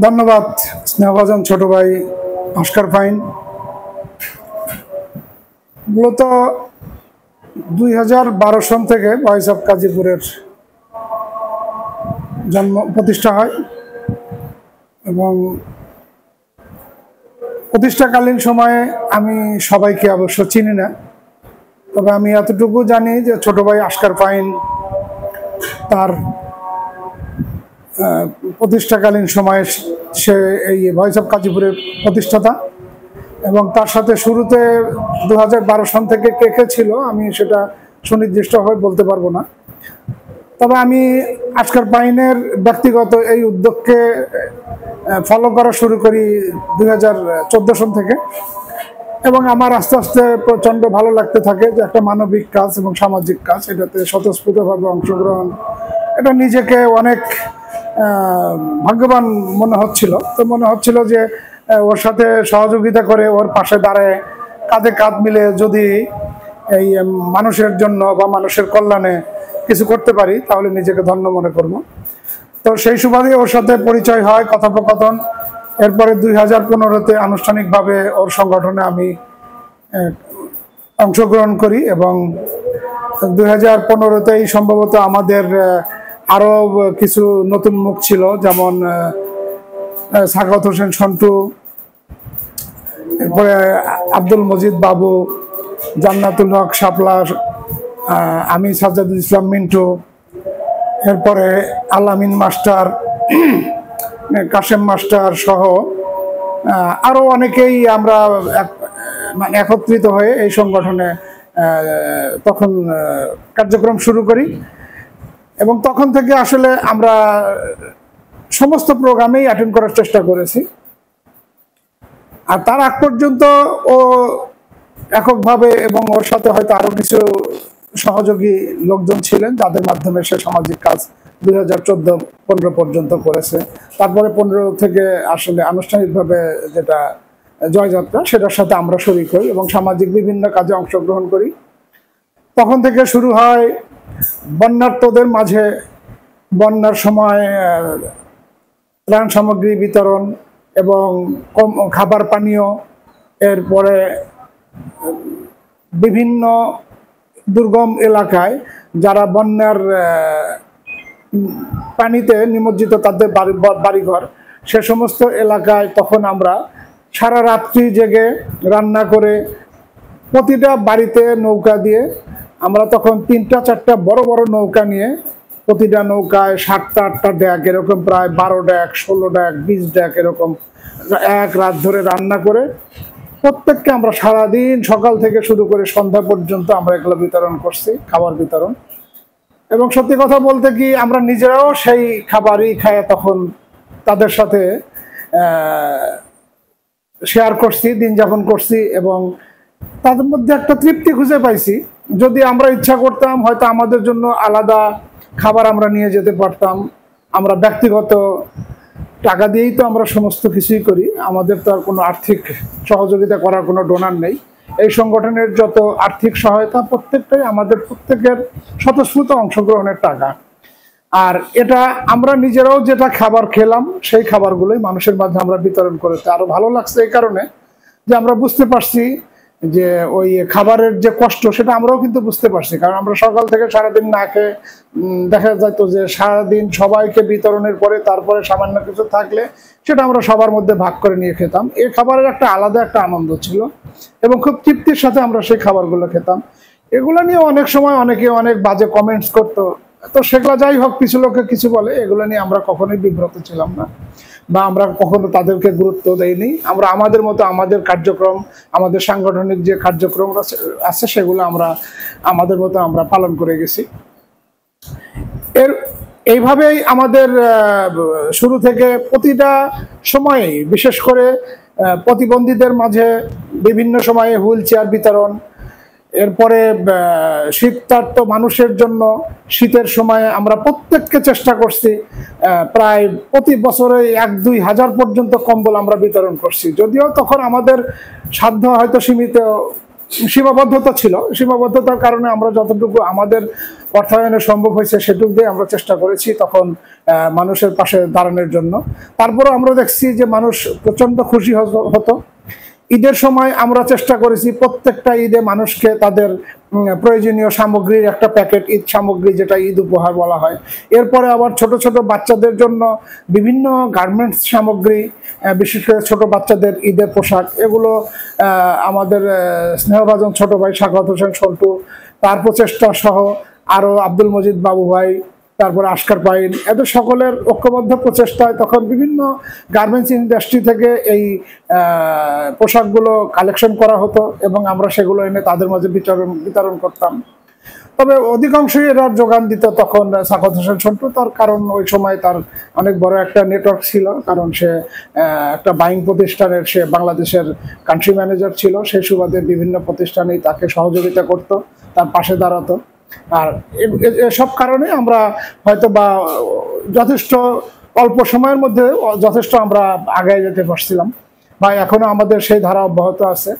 ধন্যবাদ স্নেহভাজন ছোট ভাই অস্কার ফাইন। মূলত 2012 সন থেকে ভয়েস অফ গাজীপুরের জন্ম প্রতিষ্ঠা হয় এবং প্রতিষ্ঠাকালীন সময়ে আমি সবাইকে অবশ্য চিনি না, তবে আমি এতটুকু জানি যে ছোট ভাই অস্কার ফাইন তার প্রতিষ্ঠাকালীন সময়ে সে এই ভয়েস অফ গাজীপুরের প্রতিষ্ঠাতা এবং তার সাথে শুরুতে 2012 সন থেকে কে কে ছিল আমি সেটা সুনির্দিষ্টভাবে বলতে পারবো না। তবে আমি অস্কার ফাইনের ব্যক্তিগত এই উদ্যোগকে ফলো করা শুরু করি 2014 সন থেকে এবং আমার আস্তে আস্তে প্রচণ্ড ভালো লাগতে থাকে যে একটা মানবিক কাজ এবং সামাজিক কাজ, এটাতে স্বতঃস্ফূর্তভাবে অংশগ্রহণ, এটা নিজেকে অনেক ভাগ্যবান মনে হচ্ছিল। তো মনে হচ্ছিল যে ওর সাথে সহযোগিতা করে ওর পাশে দাঁড়ায় কাঁধে কাঁধ মিলে যদি এই মানুষের জন্য বা মানুষের কল্যাণে কিছু করতে পারি তাহলে নিজেকে ধন্য মনে করব। তো সেই সুবাদে ওর সাথে পরিচয় হয়, কথোপকথন। এরপরে 2015-তে আনুষ্ঠানিকভাবে ওর সংগঠনে আমি অংশগ্রহণ করি এবং 2015-তেই সম্ভবত আমাদের আরও কিছু নতুন মুখ ছিল, যেমন সাখাওয়াত হোসেন সন্টু, এরপরে আব্দুল মজিদ বাবু, জান্নাতুল হক শাপলা, আমি সাজ্জাদুল ইসলাম মিন্টু, এরপরে আলামিন মাস্টার, কাশেম মাস্টার সহ আরও অনেকেই আমরা একত্রিত হয়ে এই সংগঠনে তখন কার্যক্রম শুরু করি এবং তখন থেকে আসলে আমরা সমস্ত প্রোগ্রামেই অ্যাটেন্ড করার চেষ্টা করেছি। আর তার আগ পর্যন্ত ও এককভাবে এবং ওর সাথে হয়তো আরো কিছু সহযোগী লোকজন ছিলেন যাদের মাধ্যমে সে সামাজিক কাজ 2014-15 পর্যন্ত করেছে। তারপরে 15 থেকে আসলে আনুষ্ঠানিকভাবে যেটা জয়যাত্রা, সেটার সাথে আমরা শরীক হই এবং সামাজিক বিভিন্ন কাজে অংশগ্রহণ করি। তখন থেকে শুরু হয় বন্যার্তদের মাঝে বন্যার সময় ত্রাণ সামগ্রী বিতরণ এবং খাবার পানীয়, এরপরে বিভিন্ন দুর্গম এলাকায় যারা বন্যার পানিতে নিমজ্জিত তাদের বাড়িঘর, সে সমস্ত এলাকায় তখন আমরা সারা রাত্রি জেগে রান্না করে প্রতিটা বাড়িতে নৌকা দিয়ে আমরা তখন 3-4টা বড় বড় নৌকা নিয়ে প্রতিটা নৌকায় 7টা-8টা ড্যাক, এরকম প্রায় 12 ড্যাক, 16 ড্যাক, 20 ড্যাক, এরকম এক রাত ধরে রান্না করে প্রত্যেককে আমরা সারাদিন সকাল থেকে শুরু করে সন্ধ্যা পর্যন্ত আমরা এগুলো বিতরণ করছি, খাবার বিতরণ। এবং সত্যি কথা বলতে কি আমরা নিজেরাও সেই খাবারই খায় তখন তাদের সাথে শেয়ার করছি, দিন যাপন করছি এবং তাদের মধ্যে একটা তৃপ্তি খুঁজে পাইছি। যদি আমরা ইচ্ছা করতাম হয়তো আমাদের জন্য আলাদা খাবার আমরা নিয়ে যেতে পারতাম, আমরা ব্যক্তিগত টাকা দিয়েই তো আমরা সমস্ত কিছুই করি, আমাদের তো আর কোনো আর্থিক সহযোগিতা করার কোনো ডোনার নেই। এই সংগঠনের যত আর্থিক সহায়তা প্রত্যেকটাই আমাদের প্রত্যেকের স্বতঃস্ফূর্ত অংশগ্রহণের টাকা। আর এটা আমরা নিজেরাও যেটা খাবার খেলাম সেই খাবারগুলোই মানুষের মাঝে আমরা বিতরণ করেছি। আরো ভালো লাগছে এই কারণে যে আমরা বুঝতে পারছি যে ওই খাবারের যে কষ্ট সেটা আমরাও কিন্তু বুঝতে পারছি, কারণ আমরা সকাল থেকে সারাদিন না খেয়ে দেখা যেত যে সারাদিন সবাইকে বিতরণের পরে তারপরে সামান্য কিছু থাকলে সেটা আমরা সবার মধ্যে ভাগ করে নিয়ে খেতাম। এই খাবারের একটা আলাদা একটা আনন্দ ছিল এবং খুব তৃপ্তির সাথে আমরা সেই খাবারগুলো খেতাম। এগুলো নিয়ে অনেক সময় অনেকে অনেক বাজে কমেন্টস করতো, তো সেগুলো যাই হোক, কিছু লোকে কিছু বলে, এগুলো নিয়ে আমরা কখনোই বিব্রত ছিলাম না বা আমরা কখনো তাদেরকে গুরুত্ব দেইনি। আমরা আমাদের মতো আমাদের কার্যক্রম, আমাদের সাংগঠনিক যে কার্যক্রম আছে সেগুলো আমরা আমাদের মতো আমরা পালন করে গেছি। এইভাবেই আমাদের শুরু থেকে প্রতিটা সময়ে, বিশেষ করে প্রতিবন্ধীদের মাঝে বিভিন্ন সময়ে হুইল চেয়ার বিতরণ, এরপরে শীতার্ত মানুষের জন্য শীতের সময়ে আমরা প্রত্যেককে চেষ্টা করছি প্রায় প্রতি বছরে 1-2 হাজার পর্যন্ত কম্বল আমরা বিতরণ করছি। যদিও তখন আমাদের সাধ্য হয়তো সীমিত সীমাবদ্ধতা ছিল, সীমাবদ্ধতার কারণে আমরা যতটুকু আমাদের অর্থায়নে সম্ভব হয়েছে সেটুকু দিয়ে আমরা চেষ্টা করেছি তখন মানুষের পাশে দাঁড়ানোর জন্য। তারপরে আমরা দেখছি যে মানুষ প্রচন্ড খুশি হতো। ঈদের সময় আমরা চেষ্টা করেছি প্রত্যেকটা ঈদে মানুষকে তাদের প্রয়োজনীয় সামগ্রীর একটা প্যাকেট, ঈদ সামগ্রী যেটা ঈদ উপহার বলা হয়। এরপরে আবার ছোট ছোট বাচ্চাদের জন্য বিভিন্ন গার্মেন্টস সামগ্রী, বিশেষ করে ছোট বাচ্চাদের ঈদের পোশাক, এগুলো আমাদের স্নেহভাজন ছোট ভাই সাখাওয়াত হোসেন সল্টু, তার প্রচেষ্টা সহ আরও আব্দুল মজিদ বাবু ভাই, তারপরে আশকার পাইন, এদের সকলের ঐক্যবদ্ধ প্রচেষ্টায় তখন বিভিন্ন গার্মেন্টস ইন্ডাস্ট্রি থেকে এই পোশাকগুলো কালেকশন করা হতো এবং আমরা সেগুলো এনে তাদের মাঝে বিতরণ করতাম। তবে অধিকাংশই এরা যোগান দিত তখন সাখাওয়াত হোসেন সন্টু, তার কারণ ওই সময় তার অনেক বড় একটা নেটওয়ার্ক ছিল, কারণ সে একটা বাইং প্রতিষ্ঠানের সে বাংলাদেশের কান্ট্রি ম্যানেজার ছিল। সেই সুবাদে বিভিন্ন প্রতিষ্ঠানেই তাকে সহযোগিতা করত, তার পাশে দাঁড়াতো। আর এসব কারণে আমরা হয়তো বা যথেষ্ট অল্প সময়ের মধ্যে যথেষ্ট আমরা আগায় যেতে পারছিলাম, বা এখনো আমাদের সেই ধারা অব্যাহত আছে।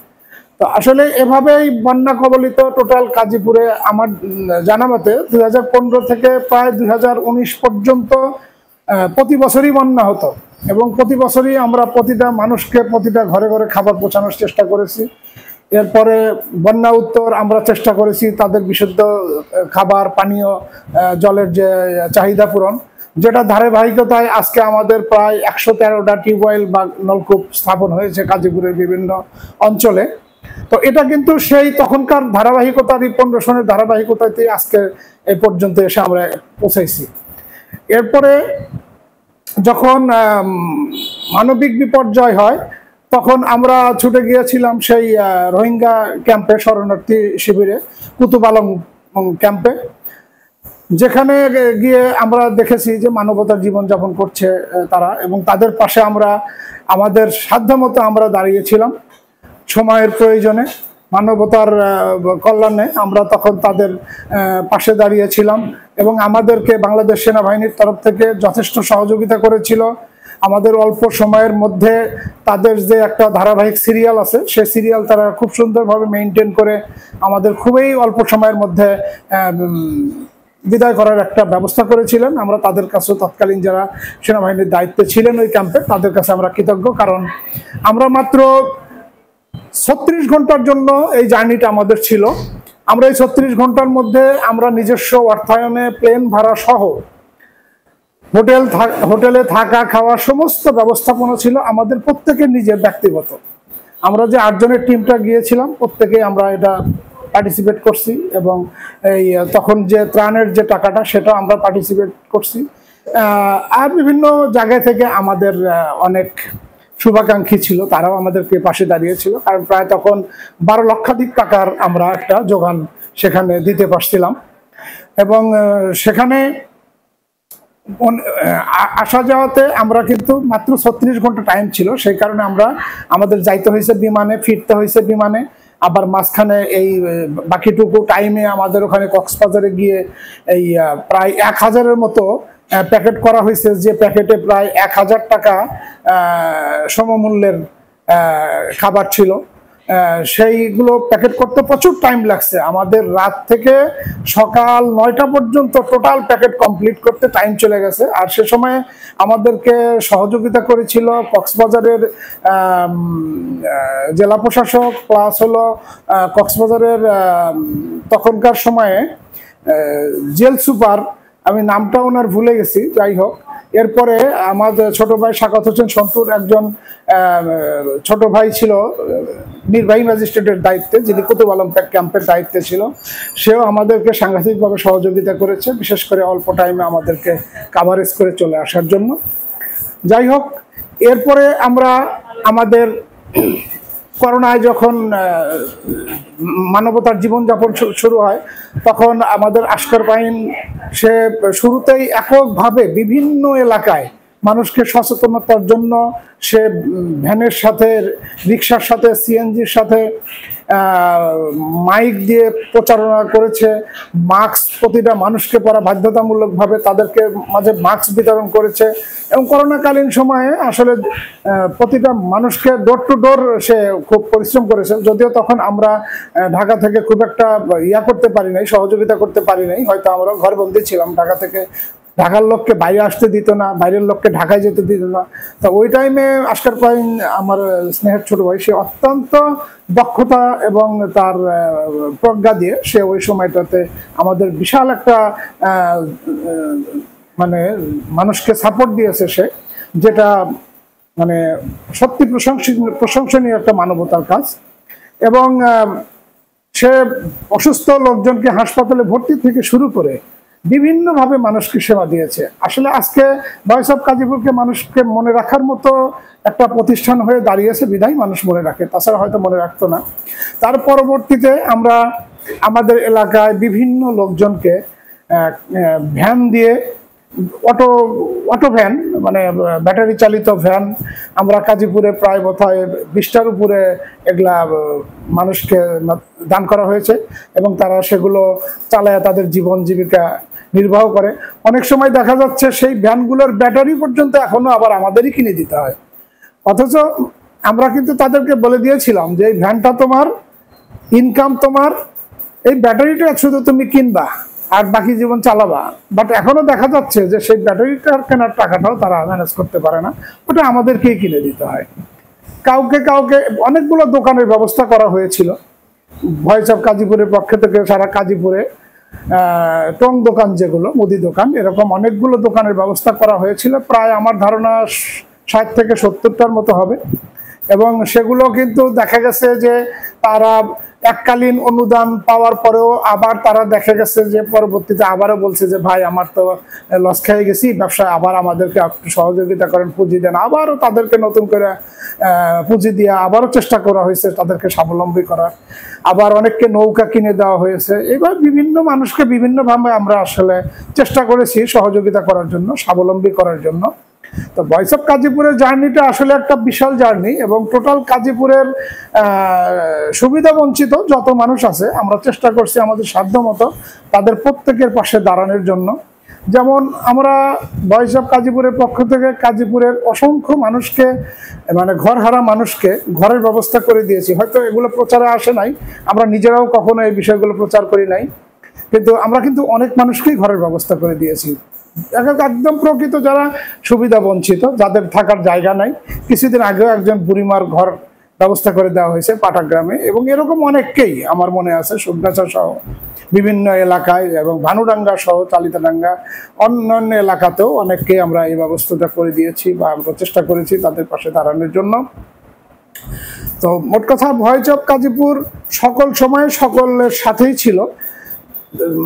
তো আসলে এভাবেই বন্যা কবলিত টোটাল গাজীপুরে আমার জানা মতে 2015 থেকে প্রায় 2019 পর্যন্ত প্রতি বছরই বন্যা হতো, এবং প্রতি বছরই আমরা প্রতিটা মানুষকে প্রতিটা ঘরে ঘরে খাবার পৌঁছানোর চেষ্টা করেছি। এরপরে বন্যা উত্তর আমরা চেষ্টা করেছি তাদের বিশুদ্ধ খাবার, পানীয় জলের যে চাহিদা পূরণ, যেটা ধারাবাহিকতায় আজকে আমাদের প্রায় 113টা টিউবওয়েল বা নলকূপ স্থাপন হয়েছে গাজীপুরের বিভিন্ন অঞ্চলে। তো এটা কিন্তু সেই তখনকার ধারাবাহিকতার 15 সনের ধারাবাহিকতাতে আজকে এই পর্যন্ত এসে আমরা পৌঁছাইছি। এরপরে যখন মানবিক বিপর্যয় হয় তখন আমরা ছুটে গিয়েছিলাম সেই রোহিঙ্গা ক্যাম্পে, শরণার্থী শিবিরে, কুতুব আলম ক্যাম্পে, যেখানে গিয়ে আমরা দেখেছি যে মানবতার জীবনযাপন করছে তারা, এবং তাদের পাশে আমরা আমাদের সাধ্যমতো আমরা দাঁড়িয়েছিলাম। সময়ের প্রয়োজনে মানবতার কল্যাণে আমরা তখন তাদের পাশে দাঁড়িয়েছিলাম, এবং আমাদেরকে বাংলাদেশ সেনাবাহিনীর তরফ থেকে যথেষ্ট সহযোগিতা করেছিল। আমাদের অল্প সময়ের মধ্যে তাদের যে একটা ধারাবাহিক সিরিয়াল আছে, সেই সিরিয়াল তারা খুব সুন্দরভাবে মেনটেন করে আমাদের খুবই অল্প সময়ের মধ্যে বিদায় করার একটা ব্যবস্থা করেছিলেন। আমরা তাদের কাছে, তৎকালীন যারা সেনাবাহিনীর দায়িত্বে ছিলেন ওই ক্যাম্পে, তাদের কাছে আমরা কৃতজ্ঞ, কারণ আমরা মাত্র 36 ঘন্টার জন্য এই জার্নিটা আমাদের ছিল। আমরা এই 36 ঘন্টার মধ্যে আমরা নিজস্ব অর্থায়নে প্লেন ভাড়া সহ হোটেলে থাকা খাওয়ার সমস্ত ব্যবস্থাপনা ছিল আমাদের প্রত্যেকের নিজের ব্যক্তিগত। আমরা যে 8 জনের টিমটা গিয়েছিলাম প্রত্যেকেই আমরা এটা পার্টিসিপেট করছি, এবং এই তখন যে ত্রাণের যে টাকাটা সেটা আমরা পার্টিসিপেট করছি। আর বিভিন্ন জায়গা থেকে আমাদের অনেক শুভাকাঙ্ক্ষী ছিল, তারাও আমাদেরকে পাশে দাঁড়িয়েছিল, কারণ প্রায় তখন 12 লক্ষাধিক টাকার আমরা একটা যোগান সেখানে দিতে পারছিলাম। এবং সেখানে আসা যাওয়াতে আমরা কিন্তু মাত্র 36 ঘন্টা টাইম ছিল, সেই কারণে আমরা আমাদের যাইতে হয়েছে বিমানে, ফিরতে হয়েছে বিমানে, আবার মাঝখানে এই বাকিটুকু টাইমে আমাদের ওখানে কক্সবাজারে গিয়ে এই প্রায় 1000-এর মতো প্যাকেট করা হয়েছে, যে প্যাকেটে প্রায় 1000 টাকা সমমূল্যের খাবার ছিল। সেইগুলো প্যাকেট করতে প্রচুর টাইম লাগছে আমাদের, রাত থেকে সকাল 9টা পর্যন্ত টোটাল প্যাকেট কমপ্লিট করতে টাইম চলে গেছে। আর সে সময় আমাদেরকে সহযোগিতা করেছিল কক্সবাজারের জেলা প্রশাসক, প্লাস হলো কক্সবাজারের তখনকার সময়ে জেল সুপার, আমি নামটা ওনার ভুলে গেছি, যাই হোক। এরপরে আমাদের ছোট ভাই সাখাওয়াত হোসেন সন্টুর একজন ছোট ভাই ছিল নির্বাহী ম্যাজিস্ট্রেটের দায়িত্বে, যিনি কুতুব আলম ক্যাম্পের দায়িত্বে ছিল, সেও আমাদেরকে সাংঘাতিকভাবে সহযোগিতা করেছে, বিশেষ করে অল্প টাইমে আমাদেরকে কাভারেজ করে চলে আসার জন্য। যাই হোক, এরপরে আমরা আমাদের করোনায় যখন মানবতার জীবনযাপন শুরু হয়, তখন আমাদের আশকার পাইন সে শুরুতেই এককভাবে বিভিন্ন এলাকায় মানুষকে সচেতনতার জন্য সে ভ্যানের সাথে, রিক্সার সাথে, সিএনজির সাথে মাইক দিয়ে প্রচারণা করেছে। মাস্ক প্রতিটা মানুষকে পরা বাধ্যতামূলকভাবে তাদেরকে মাঝে মাস্ক বিতরণ করেছে। এবং করোনাকালীন সময়ে আসলে প্রতিটা মানুষকে ডোর টু ডোর সে খুব পরিশ্রম করেছে। যদিও তখন আমরা ঢাকা থেকে খুব একটা করতে পারি নাই, সহযোগিতা করতে পারি নাই, হয়তো আমরা ঘরবন্দি ছিলাম। ঢাকা থেকে ঢাকার লোককে বাইরে আসতে দিত না, বাইরের লোককে ঢাকায় যেতে দিত না। তো ওই টাইমে আশকার কয়েন, আমার স্নেহের ছোট ভাই, সে অত্যন্ত দক্ষতা এবং তার প্রজ্ঞা দিয়ে সে ওই সময়টাতে আমাদের বিশাল একটা মানে মানুষকে সাপোর্ট দিয়েছে সে, যেটা মানে সত্যি প্রশংসনীয় একটা মানবতার কাজ। এবং সে অসুস্থ লোকজনকে হাসপাতালে ভর্তি থেকে শুরু করে বিভিন্নভাবে মানুষকে সেবা দিয়েছে। আসলে আজকে ভয়েস অফ গাজীপুরকে মানুষকে মনে রাখার মতো একটা প্রতিষ্ঠান হয়ে দাঁড়িয়েছে, বিধায় মানুষ মনে রাখে, তাছাড়া হয়তো মনে রাখতো না। তার পরবর্তীতে আমরা আমাদের এলাকায় বিভিন্ন লোকজনকে ভ্যান দিয়ে, অটো ভ্যান, মানে ব্যাটারি চালিত ভ্যান, আমরা গাজীপুরে প্রায় বোধহয় 20টার উপরে এগুলা মানুষকে দান করা হয়েছে এবং তারা সেগুলো চালায় তাদের জীবন জীবিকা নির্বাহ করে। অনেক সময় দেখা যাচ্ছে সেই ভ্যানগুলোর ব্যাটারি পর্যন্ত এখনো আবার আমাদেরই কিনে দিতে হয়। অথচ আমরা কিন্তু তাদেরকে বলে দিয়েছিলাম যে এই ভ্যানটা তোমার, ইনকাম তোমার, এই ব্যাটারিটা শুধু তুমি কিনবা আর বাকি জীবন চালাবা। বাট এখনো দেখা যাচ্ছে যে সেই ব্যাটারিটার কেনার টাকাটাও তারা ম্যানেজ করতে পারে না, ওটা আমাদেরকেই কিনে দিতে হয়। কাউকে অনেকগুলো দোকানের ব্যবস্থা করা হয়েছিল ভয়েস অফ গাজীপুরের পক্ষ থেকে। সারা গাজীপুরে টং দোকান, যেগুলো মুদি দোকান, এরকম অনেকগুলো দোকানের ব্যবস্থা করা হয়েছিল, প্রায় আমার ধারণা 60 থেকে 70টার মতো হবে। এবং সেগুলো কিন্তু দেখা গেছে যে তারা এককালীন অনুদান পাওয়ার পরেও আবার তারা দেখা গেছে যে পরবর্তীতে আবারও বলছে যে ভাই আমার তো লস খেয়ে গেছি ব্যবসায়, আবার আমাদেরকে একটু সহযোগিতা করেন, পুঁজি দেন। আবারও তাদেরকে নতুন করে পুঁজি দিয়ে আবারও চেষ্টা করা হয়েছে তাদেরকে স্বাবলম্বী করার। আবার অনেককে নৌকা কিনে দেওয়া হয়েছে। এবার বিভিন্ন মানুষকে বিভিন্নভাবে আমরা আসলে চেষ্টা করেছি সহযোগিতা করার জন্য, স্বাবলম্বী করার জন্য। তো ভয়েস অফ গাজীপুরের জার্নিটা আসলে একটা বিশাল জার্নি এবং টোটাল গাজীপুরের সুবিধা বঞ্চিত যত মানুষ আছে আমরা চেষ্টা করছি আমাদের সাধ্য মতো তাদের প্রত্যেকের পাশে দাঁড়ানোর জন্য। যেমন আমরা ভয়েস অফ গাজীপুরের পক্ষ থেকে গাজীপুরের অসংখ্য মানুষকে, মানে ঘরহারা মানুষকে ঘরের ব্যবস্থা করে দিয়েছি। হয়তো এগুলো প্রচারে আসে নাই, আমরা নিজেরাও কখনো এই বিষয়গুলো প্রচার করি নাই, কিন্তু আমরা কিন্তু অনেক মানুষকেই ঘরের ব্যবস্থা করে দিয়েছি। একদম প্রকৃত যারা সুবিধা বঞ্চিত, যাদের থাকার জায়গা নাই। কিছুদিন আগেও একজন বুড়িমার ঘর ব্যবস্থা করে দেওয়া হয়েছে পাটাগ্রামে। এবং এরকম অনেককেই আমার মনে আছে, সুগাছা সহ বিভিন্ন এলাকায় এবং ভানুডাঙ্গা সহ চালিতাডাঙ্গা অন্যান্য এলাকাতেও অনেককেই আমরা এই ব্যবস্থাটা করে দিয়েছি বা আমরা চেষ্টা করেছি তাদের পাশে দাঁড়ানোর জন্য। তো মোট কথা ভয়েস অফ গাজীপুর সকল সময় সকলের সাথেই ছিল।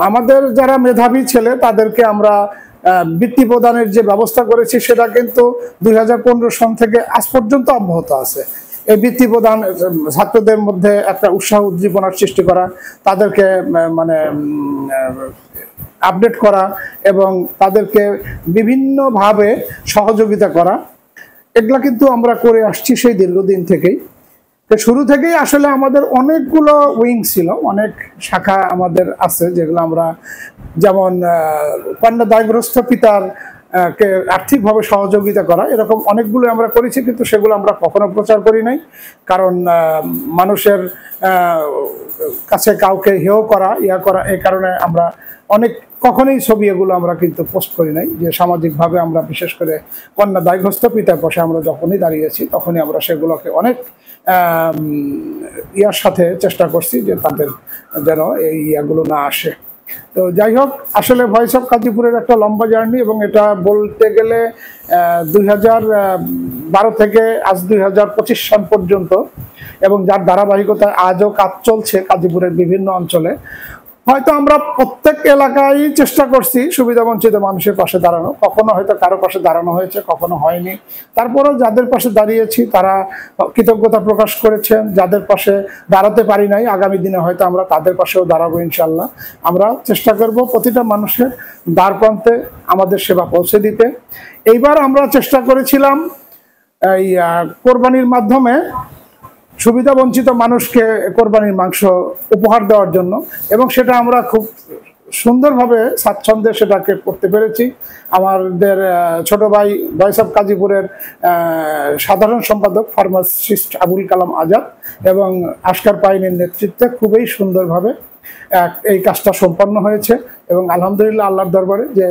আমাদের যারা মেধাবী ছেলে তাদেরকে আমরা বৃত্তি প্রদানের যে ব্যবস্থা করেছি সেটা কিন্তু 2015 সন থেকে আজ পর্যন্ত অব্যাহত আছে। এই বৃত্তি প্রদান ছাত্রদের মধ্যে একটা উৎসাহ উদ্দীপনার সৃষ্টি করা, তাদেরকে মানে আপডেট করা এবং তাদেরকে বিভিন্নভাবে সহযোগিতা করা, এগুলা কিন্তু আমরা করে আসছি সেই দীর্ঘদিন থেকেই। শুরু থেকেই আসলে আমাদের অনেকগুলো উইং ছিল, অনেক শাখা আমাদের আছে, যেগুলো আমরা যেমন কন্যা দায়গ্রস্ত পিতার কে আর্থিকভাবে সহযোগিতা করা, এরকম অনেকগুলো আমরা করেছি, কিন্তু সেগুলো আমরা কখনো প্রচার করি নাই। কারণ মানুষের কাছে কাউকে হেয় করা, করা, এই কারণে আমরা কখনোই ছবি এগুলো আমরা কিন্তু পোস্ট করি নাই। যে সামাজিকভাবে আমরা বিশেষ করে কন্যা দায়গ্রস্ত পিতার পাশে আমরা যখনই দাঁড়িয়েছি তখনই আমরা সেগুলোকে অনেক সাথে চেষ্টা করছি যে তাদের যেন এই ইয়াগুলো না আসে। তো যাই হোক, আসলে ভয়েস অফ গাজীপুরের একটা লম্বা জার্নি এবং এটা বলতে গেলে 2012 থেকে আজ 2025 সাল পর্যন্ত, এবং যার ধারাবাহিকতায় আজও কাজ চলছে গাজীপুরের বিভিন্ন অঞ্চলে। হয়তো আমরা প্রত্যেক এলাকায় চেষ্টা করছি সুবিধা বঞ্চিত মানুষের পাশে দাঁড়ানো, কখনো হয়তো কারো পাশে দাঁড়ানো হয়েছে, কখনো হয়নি। তারপরেও যাদের পাশে দাঁড়িয়েছি তারা কৃতজ্ঞতা প্রকাশ করেছেন। যাদের পাশে দাঁড়াতে পারি নাই, আগামী দিনে হয়তো আমরা তাদের পাশেও দাঁড়াবো ইনশাল্লাহ। আমরা চেষ্টা করব প্রতিটা মানুষের দ্বার প্রান্তে আমাদের সেবা পৌঁছে দিতে। এইবার আমরা চেষ্টা করেছিলাম এই কোরবানির মাধ্যমে সুবিধা বঞ্চিত মানুষকে কোরবানির মাংস উপহার দেওয়ার জন্য, এবং সেটা আমরা খুব সুন্দরভাবে স্বাচ্ছন্দ্যে সেটাকে করতে পেরেছি। আমাদের ছোট ভাই ভয়েস অফ গাজীপুরের সাধারণ সম্পাদক ফার্মাসিস্ট আবুল কালাম আজাদ এবং আশকার পাইনের নেতৃত্বে খুবই সুন্দরভাবে এই কাজটা সম্পন্ন হয়েছে। এবং আলহামদুলিল্লাহ আল্লাহর দরবারে যে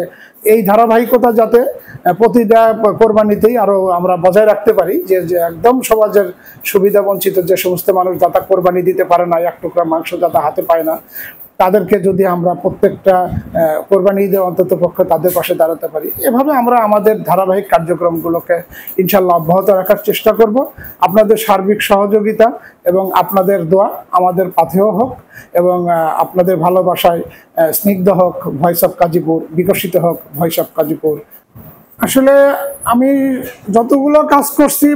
এই ধারাবাহিকতা যাতে প্রতিটা কোরবানিতেই আরো আমরা বজায় রাখতে পারি, যে একদম সমাজের সুবিধা বঞ্চিত যে সমস্ত মানুষ যাতে কোরবানি দিতে পারে না, এক টুকরা মাংস যাতে হাতে পায় না, তাদেরকে যদি আমরা প্রত্যেকটা কোরবানি ঈদে অন্তত পক্ষে তাদের পাশে দাঁড়াতে পারি, এভাবে আমরা আমাদের ধারাবাহিক কার্যক্রমগুলোকে ইনশাল্লাহ অব্যাহত রাখার চেষ্টা করব। আপনাদের সার্বিক সহযোগিতা এবং আপনাদের দোয়া আমাদের পাথেয় হোক, এবং আপনাদের ভালোবাসায় স্নিগ্ধ হোক ভয়েস অফ গাজীপুর, বিকশিত হোক ভয়েস অফ গাজীপুর। আসলে আমি যতগুলো কাজ করছি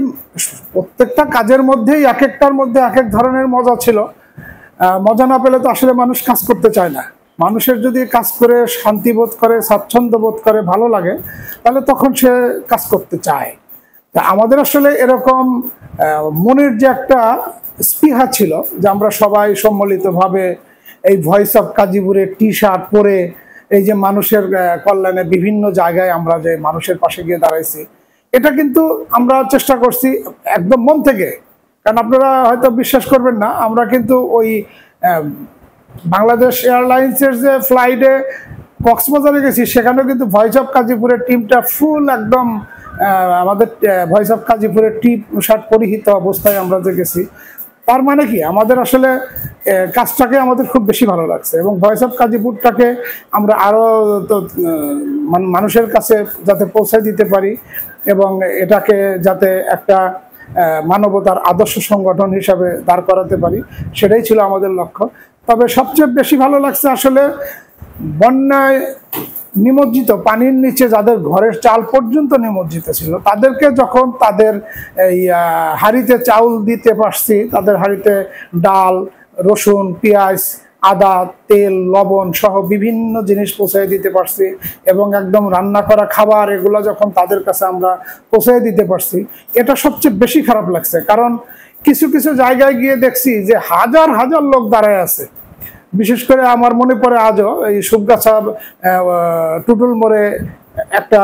প্রত্যেকটা কাজের মধ্যেই এক একটার মধ্যে এক এক ধরনের মজা ছিল। মজা না পেলে তো আসলে মানুষ কাজ করতে চায় না। মানুষের যদি কাজ করে শান্তি বোধ করে, স্বাচ্ছন্দ্য বোধ করে, ভালো লাগে, তাহলে তখন সে কাজ করতে চায়। তা আমাদের আসলে এরকম মনের যে একটা স্পৃহা ছিল যে আমরা সবাই সম্মিলিতভাবে এই ভয়েস অফ গাজীপুরের টি শার্ট পরে এই যে মানুষের কল্যাণে বিভিন্ন জায়গায় আমরা যে মানুষের পাশে গিয়ে দাঁড়াইছি, এটা কিন্তু আমরা চেষ্টা করছি একদম মন থেকে। কারণ আপনারা হয়তো বিশ্বাস করবেন না, আমরা কিন্তু ওই বাংলাদেশ এয়ারলাইন্সের যে ফ্লাইটে কক্সবাজারে গেছি, সেখানেও কিন্তু ভয়েস অফ গাজীপুরের টিমটা ফুল একদম আমাদের ভয়েস অফ গাজীপুরের টি শার্ট পরিহিত অবস্থায় আমরা যে গেছি। তার মানে কি আমাদের আসলে কাজটাকে আমাদের খুব বেশি ভালো লাগছে, এবং ভয়েস অফ গাজীপুরটাকে আমরা আরো মানুষের কাছে যাতে পৌঁছে দিতে পারি এবং এটাকে যাতে একটা মানবতার আদর্শ সংগঠন হিসাবে দাঁড় করাতে পারি, সেটাই ছিল আমাদের লক্ষ্য। তবে সবচেয়ে বেশি ভালো লাগছে আসলে বন্যায় নিমজ্জিত, পানির নিচে যাদের ঘরের চাল পর্যন্ত নিমজ্জিত ছিল, তাদেরকে যখন তাদের এই হাঁড়িতে চাউল দিতে পারছি, তাদের হাঁড়িতে ডাল, রসুন, পেঁয়াজ, আদা, তেল, লবণ সহ বিভিন্ন জিনিস পৌঁছে দিতে পারছি, এবং একদম রান্না করা খাবার এগুলো যখন তাদের কাছে আমরা পৌঁছে দিতে পারছি, এটা সবচেয়ে বেশি খারাপ লাগছে। কারণ কিছু কিছু জায়গায় গিয়ে দেখছি যে হাজার হাজার লোক দাঁড়ায় আছে। বিশেষ করে আমার মনে পড়ে আজও এই সুবগাছা টুটুল মোড়ে একটা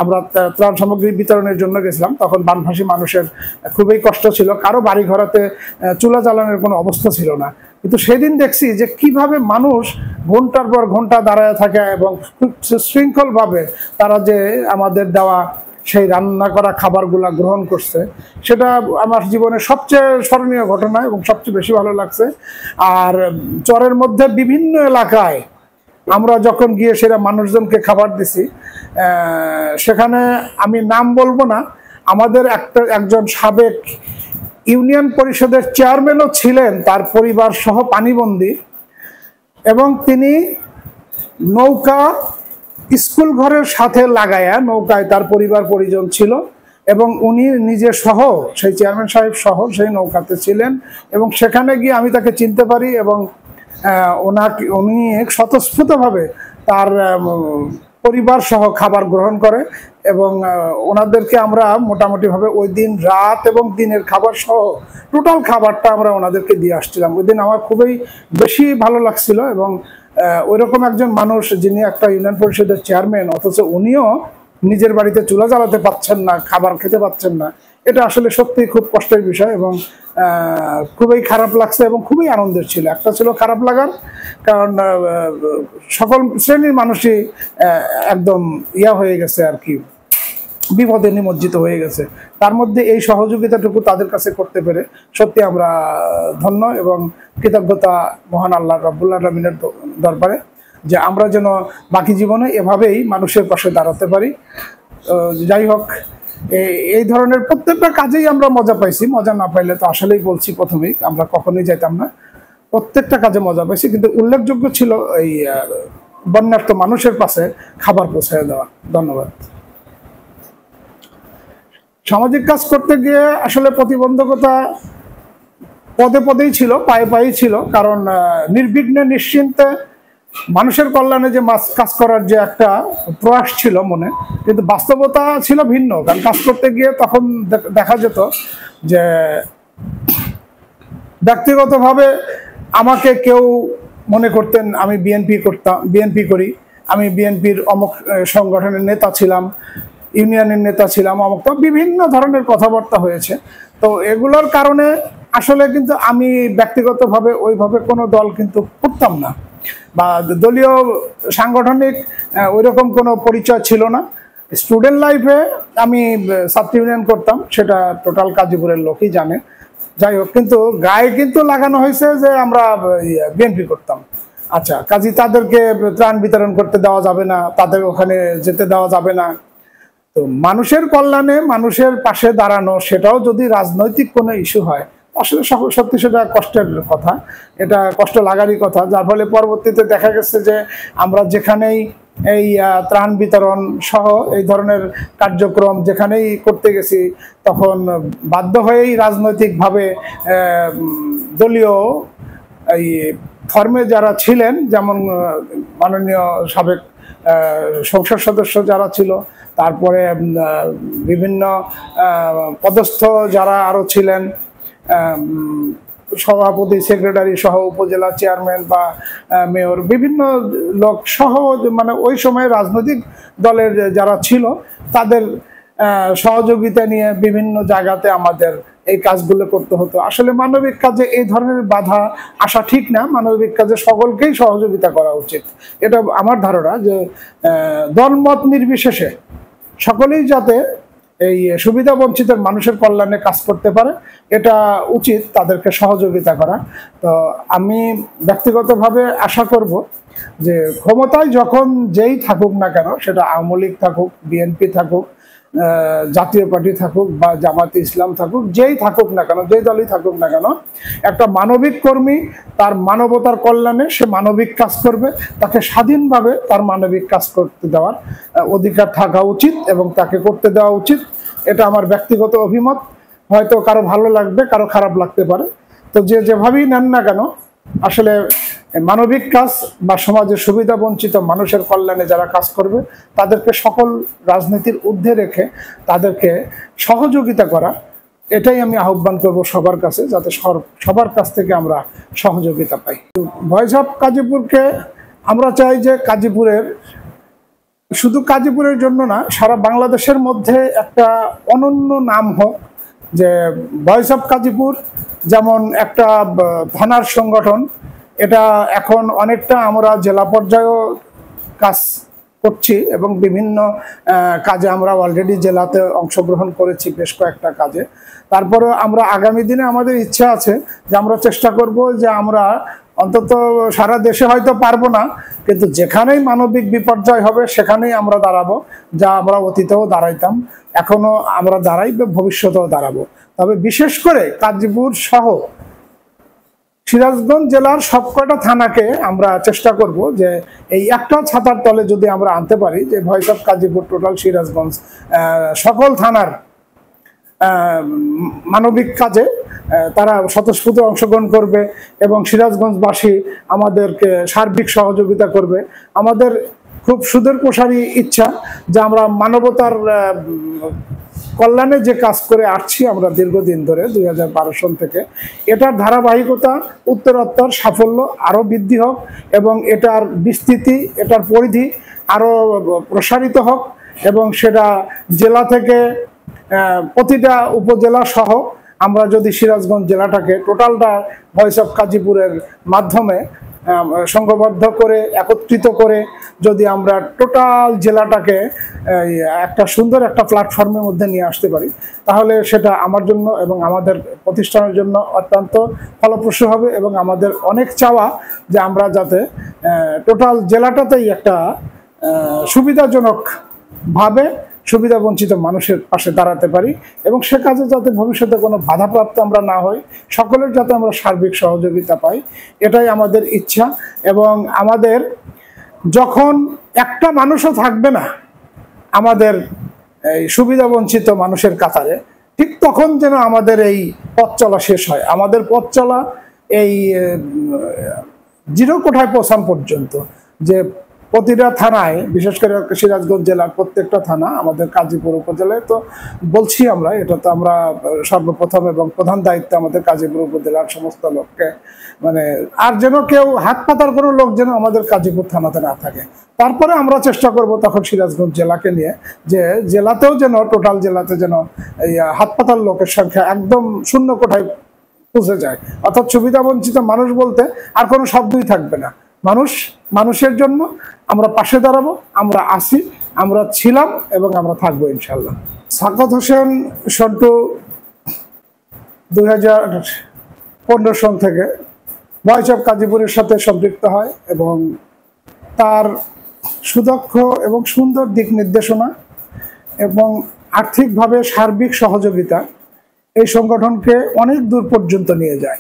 আমরা ত্রাণ সামগ্রী বিতরণের জন্য গেছিলাম, তখন বানভাসী মানুষের খুবই কষ্ট ছিল, কারো বাড়ি ঘরাতে চুলা জ্বালানোর কোনো অবস্থা ছিল না। কিন্তু সেদিন দেখছি যে কিভাবে মানুষ ঘন্টার পর ঘন্টা দাঁড়ায় থাকে এবং খুব শৃঙ্খলভাবে তারা যে আমাদের দেওয়া সেই রান্না করা খাবারগুলা গ্রহণ করছে, সেটা আমার জীবনের সবচেয়ে স্মরণীয় ঘটনা এবং সবচেয়ে বেশি ভালো লাগছে। আর চরের মধ্যে বিভিন্ন এলাকায় আমরা যখন গিয়ে সেটা মানুষজনকে খাবার দিছি, সেখানে আমি নাম বলবো না, আমাদের একজন সাবেক ইউনিয়ন পরিষদের চেয়ারম্যানও ছিলেন, তার পরিবার সহ পানিবন্দী, এবং তিনি নৌকা স্কুল ঘরের সাথে লাগায়া নৌকায় তার পরিবার পরিজন ছিল, এবং উনি নিজে সহ সেই চেয়ারম্যান সাহেব সহ সেই নৌকাতে ছিলেন। এবং সেখানে গিয়ে আমি তাকে চিনতে পারি, এবং উনি স্বতঃস্ফূর্তভাবে তার পরিবার সহ খাবার গ্রহণ করে, এবং ওনাদেরকে আমরা মোটামুটিভাবে ওই দিন রাত এবং দিনের খাবার সহ টোটাল খাবারটা আমরা ওনাদেরকে দিয়ে আসছিলাম। ওই দিন আমার খুবই বেশি ভালো লাগছিল। এবং ওইরকম একজন মানুষ যিনি একটা ইউনিয়ন পরিষদের চেয়ারম্যান, অথচ উনিও নিজের বাড়িতে চুলা জ্বালাতে পারছেন না, খাবার খেতে পাচ্ছেন না, এটা আসলে সত্যি খুব কষ্টের বিষয়, এবং খুবই খারাপ লাগছে এবং খুবই আনন্দের ছিল। একটা ছিল খারাপ লাগার, কারণ সকল শ্রেণীর মানুষই একদম হয়ে গেছে আর কি, বিপদে নিমজ্জিত হয়ে গেছে। তার মধ্যে এই সহযোগিতাটুকু তাদের কাছে করতে পেরে সত্যি আমরা ধন্য এবং কৃতজ্ঞতা মহান আল্লাহ রাব্বুল আলামিনের দরবারে, যে আমরা যেন বাকি জীবনে এভাবেই মানুষের পাশে দাঁড়াতে পারি। যাই হোক, এই ধরনের প্রত্যেকটা কাজেই আমরা মজা পাইছি। মজা না পাইলে তো আসলেই বলছি প্রথমেই আমরা কখনোই যাইতাম না। প্রত্যেকটা কাজে মজা পাইছি, কিন্তু উল্লেখযোগ্য ছিল এই বন্যার্থ মানুষের পাশে খাবার পৌঁছে দেওয়া। ধন্যবাদ। সামাজিক কাজ করতে গিয়ে আসলে প্রতিবন্ধকতা পদে পদেই ছিল, পায়ে পায়েই ছিল, কারণ নির্বিঘ্নে নিশ্চিন্তে মানুষের কল্যাণে যে কাজ করার যে একটা প্রয়াস ছিল মনে, কিন্তু বাস্তবতা ছিল ভিন্ন। কারণ কাজ করতে গিয়ে তখন দেখা যেত যে ব্যক্তিগতভাবে আমাকে কেউ মনে করতেন আমি বিএনপি করি, আমি বিএনপির অমুক সংগঠনের নেতা ছিলাম, ইউনিয়নের নেতা ছিলাম, অমুক, বিভিন্ন ধরনের কথাবার্তা হয়েছে। তো এগুলোর কারণে আসলে কিন্তু আমি ব্যক্তিগতভাবে ওইভাবে কোনো দল কিন্তু করতাম না, বা দলীয় সাংগঠনিক ওইরকম কোনো পরিচয় ছিল না। স্টুডেন্ট লাইফে আমি ছাত্র ইউনিয়ন করতাম, সেটা টোটাল গাজীপুরের লোকই জানে। যাই হোক, কিন্তু গায়ে কিন্তু লাগানো হয়েছে যে আমরা বিএনপি করতাম। আচ্ছা, কাজী তাদেরকে ত্রাণ বিতরণ করতে দেওয়া যাবে না, তাদের ওখানে যেতে দেওয়া যাবে না। তো মানুষের কল্যাণে মানুষের পাশে দাঁড়ানো, সেটাও যদি রাজনৈতিক কোনো ইস্যু হয়, আসলে সত্যি সেটা কষ্টের কথা, এটা কষ্ট লাগারই কথা। যার ফলে পরবর্তীতে দেখা গেছে যে আমরা যেখানেই এই ত্রাণ বিতরণ সহ এই ধরনের কার্যক্রম যেখানেই করতে গেছি, তখন বাধ্য হয়েই রাজনৈতিকভাবে দলীয় এই ফর্মে যারা ছিলেন, যেমন মাননীয় সাবেক সংসদ সদস্য যারা ছিল, তারপরে বিভিন্ন পদস্থ যারা আরও ছিলেন, সভাপতি, সেক্রেটারি সহ উপজেলা চেয়ারম্যান বা মেয়র, বিভিন্ন লোক সহ, মানে ওই সময় রাজনৈতিক দলের যারা ছিল তাদের সহযোগিতা নিয়ে বিভিন্ন জায়গাতে আমাদের এই কাজগুলো করতে হতো। আসলে মানবিক কাজে এই ধরনের বাধা আসা ঠিক না, মানবিক কাজে সকলকেই সহযোগিতা করা উচিত। এটা আমার ধারণা যে দলমত নির্বিশেষে সকলেই যাতে এই সুবিধা বঞ্চিত মানুষের কল্যাণে কাজ করতে পারে, এটা উচিত তাদেরকে সহযোগিতা করা। তো আমি ব্যক্তিগতভাবে আশা করব যে ক্ষমতায় যখন যেই থাকুক না কেন, সেটা আওয়ামী লীগ থাকুক, বিএনপি থাকুক, জাতীয় পার্টি থাকুক বা জামাতে ইসলাম থাকুক, যেই থাকুক না কেন, যেই দলই থাকুক না কেন, একটা মানবিক কর্মী তার মানবতার কল্যাণে সে মানবিক কাজ করবে, তাকে স্বাধীনভাবে তার মানবিক কাজ করতে দেওয়ার অধিকার থাকা উচিত এবং তাকে করতে দেওয়া উচিত। এটা আমার ব্যক্তিগত অভিমত। হয়তো কারো ভালো লাগবে, কারো খারাপ লাগতে পারে। তো যে যেভাবেই নেন না কেন, আসলে মানবিক কাজ বা সমাজের সুবিধা বঞ্চিত মানুষের কল্যাণে যারা কাজ করবে, তাদেরকে সকল রাজনীতির ঊর্ধ্বে রেখে তাদেরকে সহযোগিতা করা, এটাই আমি আহ্বান করব সবার কাছে, যাতে সবার কাছ থেকে আমরা সহযোগিতা পাই। ভয়েস অফ গাজীপুরকে আমরা চাই যে গাজীপুরের, শুধু গাজীপুরের জন্য না, সারা বাংলাদেশের মধ্যে একটা অনন্য নাম হোক, যে ভয়েস অফ গাজীপুর যেমন একটা থানার সংগঠন, এটা এখন অনেকটা আমরা জেলা পর্যায়েও কাজ করছি এবং বিভিন্ন কাজে আমরা অলরেডি জেলাতে অংশগ্রহণ করেছি বেশ কয়েকটা কাজে। তারপরে আমরা আগামী দিনে আমাদের ইচ্ছা আছে যে আমরা চেষ্টা করব যে আমরা অন্তত সারা দেশে হয়তো পারবো না, কিন্তু যেখানেই মানবিক বিপর্যয় হবে সেখানেই আমরা দাঁড়াবো, যা আমরা অতীতেও দাঁড়াইতাম, এখনো আমরা দাঁড়াই, ভবিষ্যতেও দাঁড়াবো। তবে বিশেষ করে গাজীপুর সহ সিরাজগঞ্জ জেলার সবকটা থানাকে আমরা চেষ্টা করব যে এই একটা ছাতার তলে যদি আমরা আনতে পারি, যে voice of Gazipur total Sirajganj সকল থানার মানবিক কাজে তারা স্বতঃস্ফূর্ত অংশগ্রহণ করবে এবং সিরাজগঞ্জবাসী আমাদেরকে সার্বিক সহযোগিতা করবে। আমাদের খুব সুদূর প্রসারী ইচ্ছা যে আমরা মানবতার কল্যাণে যে কাজ করে আসছি আমরা দীর্ঘদিন ধরে 2012 সন থেকে, এটার ধারাবাহিকতা উত্তরোত্তর সাফল্য আরও বৃদ্ধি হোক এবং এটার বিস্তৃতি, এটার পরিধি আরও প্রসারিত হোক এবং সেটা জেলা থেকে প্রতিটা উপজেলা সহ আমরা যদি সিরাজগঞ্জ জেলাটাকে টোটালটা ভয়েস অফ গাজীপুরের মাধ্যমে সংঘবদ্ধ করে একত্রিত করে যদি আমরা টোটাল জেলাটাকে একটা সুন্দর একটা প্ল্যাটফর্মের মধ্যে নিয়ে আসতে পারি, তাহলে সেটা আমার জন্য এবং আমাদের প্রতিষ্ঠানের জন্য অত্যন্ত ফলপ্রসূ হবে। এবং আমাদের অনেক চাওয়া যে আমরা যাতে টোটাল জেলাটাতেই একটা সুবিধাজনকভাবে সুবিধা বঞ্চিত মানুষের পাশে দাঁড়াতে পারি এবং সে কাজে যাতে ভবিষ্যতে কোনো বাধাপ্রাপ্ত আমরা না হই, সকলের যাতে আমরা সার্বিক সহযোগিতা পাই, এটাই আমাদের ইচ্ছা। এবং আমাদের যখন একটা মানুষও থাকবে না আমাদের এই সুবিধা বঞ্চিত মানুষের কাতারে, ঠিক তখন যেন আমাদের এই পথ চলা শেষ হয়। আমাদের পথ চলা এই জিরো কোঠায় পৌঁছান পর্যন্ত, যে প্রতিটা থানায়, বিশেষ করে সিরাজগঞ্জ জেলার প্রত্যেকটা থানা, আমাদের গাজীপুর উপজেলায় তো বলছি আমরা, এটা তো আমরা সর্বপ্রথম এবং প্রধান দায়িত্ব আমাদের গাজীপুর উপজেলার সমস্ত লোককে, মানে আর যেন কেউ হাত পাতার কোনো লোক যেন আমাদের গাজীপুর থানাতে না থাকে। তারপরে আমরা চেষ্টা করব তখন সিরাজগঞ্জ জেলাকে নিয়ে, যে জেলাতেও যেন, টোটাল জেলাতে যেন এই হাত পাতার লোকের সংখ্যা একদম শূন্য কোঠায় পৌঁছে যায়। অর্থাৎ সুবিধা বঞ্চিত মানুষ বলতে আর কোনো শব্দই থাকবে না। মানুষ, মানুষের জন্য আমরা পাশে দাঁড়াবো, আমরা আছি, আমরা ছিলাম এবং আমরা থাকবো ইনশাল্লাহ। সাকাত হোসেন সন্টু 2015 সন থেকে ভয়েস অফ গাজীপুরের সাথে সম্পৃক্ত হয় এবং তার সুদক্ষ এবং সুন্দর দিক নির্দেশনা এবং আর্থিকভাবে সার্বিক সহযোগিতা এই সংগঠনকে অনেক দূর পর্যন্ত নিয়ে যায়।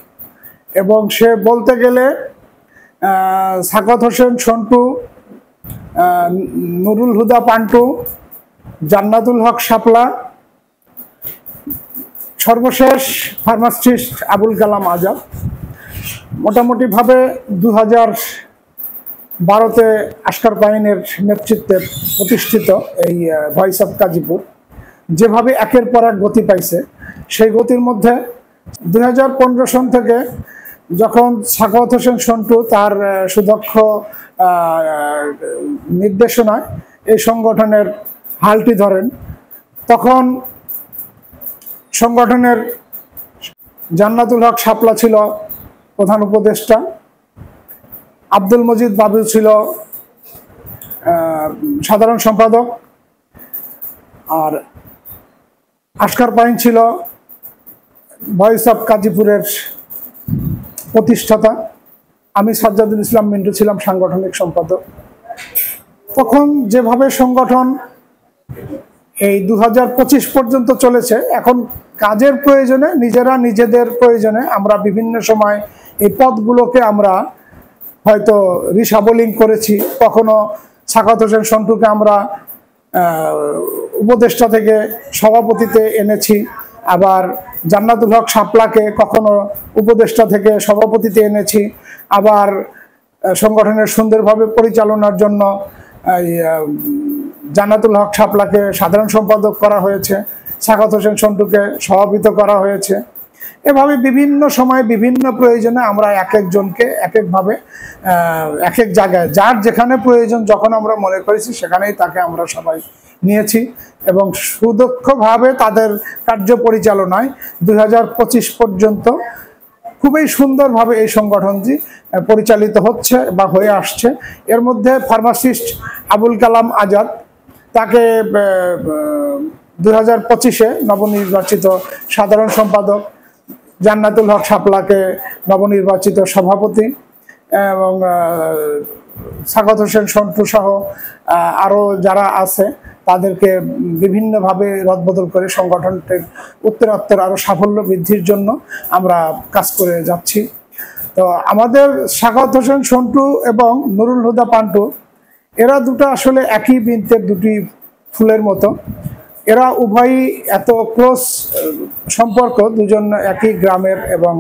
এবং সে বলতে গেলে সাকাত হোসেন সন্টু, নুরুল হুদা পান্টু, জান্নাতুল হক শাপলা, সর্বশেষ ফার্মাসিস্ট আবুল কালাম আজাদ, মোটামুটিভাবে 2012-তে আশকার পাইনের নেতৃত্বে প্রতিষ্ঠিত এই ভয়েস অফ গাজীপুর যেভাবে একের পর এক গতি পাইছে, সেই গতির মধ্যে 2015 সন থেকে যখন সাকাত হোসেন সন্টু তার সুদক্ষ নির্দেশনায় এই সংগঠনের হালটি ধরেন, তখন সংগঠনের জান্নাতুল হক শাপলা ছিল প্রধান উপদেষ্টা, আব্দুল মজিদ বাবু ছিল সাধারণ সম্পাদক, আর আশকার পাইন ছিল ভয়েস অফ গাজীপুরের প্রতিষ্ঠাতা, আমি সাজ্জাদুল ইসলাম মিন্টু ছিলাম সাংগঠনিক সম্পাদক। তখন যেভাবে সংগঠন এই 2025 পর্যন্ত চলেছে, এখন কাজের প্রয়োজনে, নিজেরা নিজেদের প্রয়োজনে আমরা বিভিন্ন সময় এই পদগুলোকে আমরা হয়তো রিসাবলিং করেছি। কখনো সাকাত হোসেন সন্টুকে আমরা উপদেষ্টা থেকে সভাপতিতে এনেছি, আবার জান্নাতুল হক শাপলাকে কখনো উপদেষ্টা থেকে সভাপতিতে এনেছি, আবার সংগঠনের সুন্দরভাবে পরিচালনার জন্য জান্নাতুল হক শাপলাকে সাধারণ সম্পাদক করা হয়েছে, সাকাত হোসেন সন্টুকে সভাপতি করা হয়েছে। এভাবে বিভিন্ন সময় বিভিন্ন প্রয়োজনে আমরা এক একজনকে এক একভাবে এক এক জায়গায় যার যেখানে প্রয়োজন যখন আমরা মনে করেছি সেখানেই তাকে আমরা সবাই নিয়েছি এবং সুদক্ষভাবে তাদের কার্য পরিচালনায় 2025 পর্যন্ত খুবই সুন্দরভাবে এই সংগঠনটি পরিচালিত হচ্ছে বা হয়ে আসছে। এর মধ্যে ফার্মাসিস্ট আবুল কালাম আজাদ, তাকে 2025-এ নবনির্বাচিত সাধারণ সম্পাদক, জান্নাতুল হক শাপলাকে নবনির্বাচিত সভাপতি এবং সাকাত হোসেন সন্টু সহ আরও যারা আছে তাদেরকে বিভিন্নভাবে রদবদল করে সংগঠনটির উত্তরোত্তর আরও সাফল্য বৃদ্ধির জন্য আমরা কাজ করে যাচ্ছি। তো আমাদের সাকাত হোসেন সন্টু এবং নুরুল হুদা পান্টু, এরা দুটো আসলে একই বৃন্তের দুটি ফুলের মতো। এরা উভয়ই এত ক্লোজ সম্পর্ক, দুজন একই গ্রামের এবং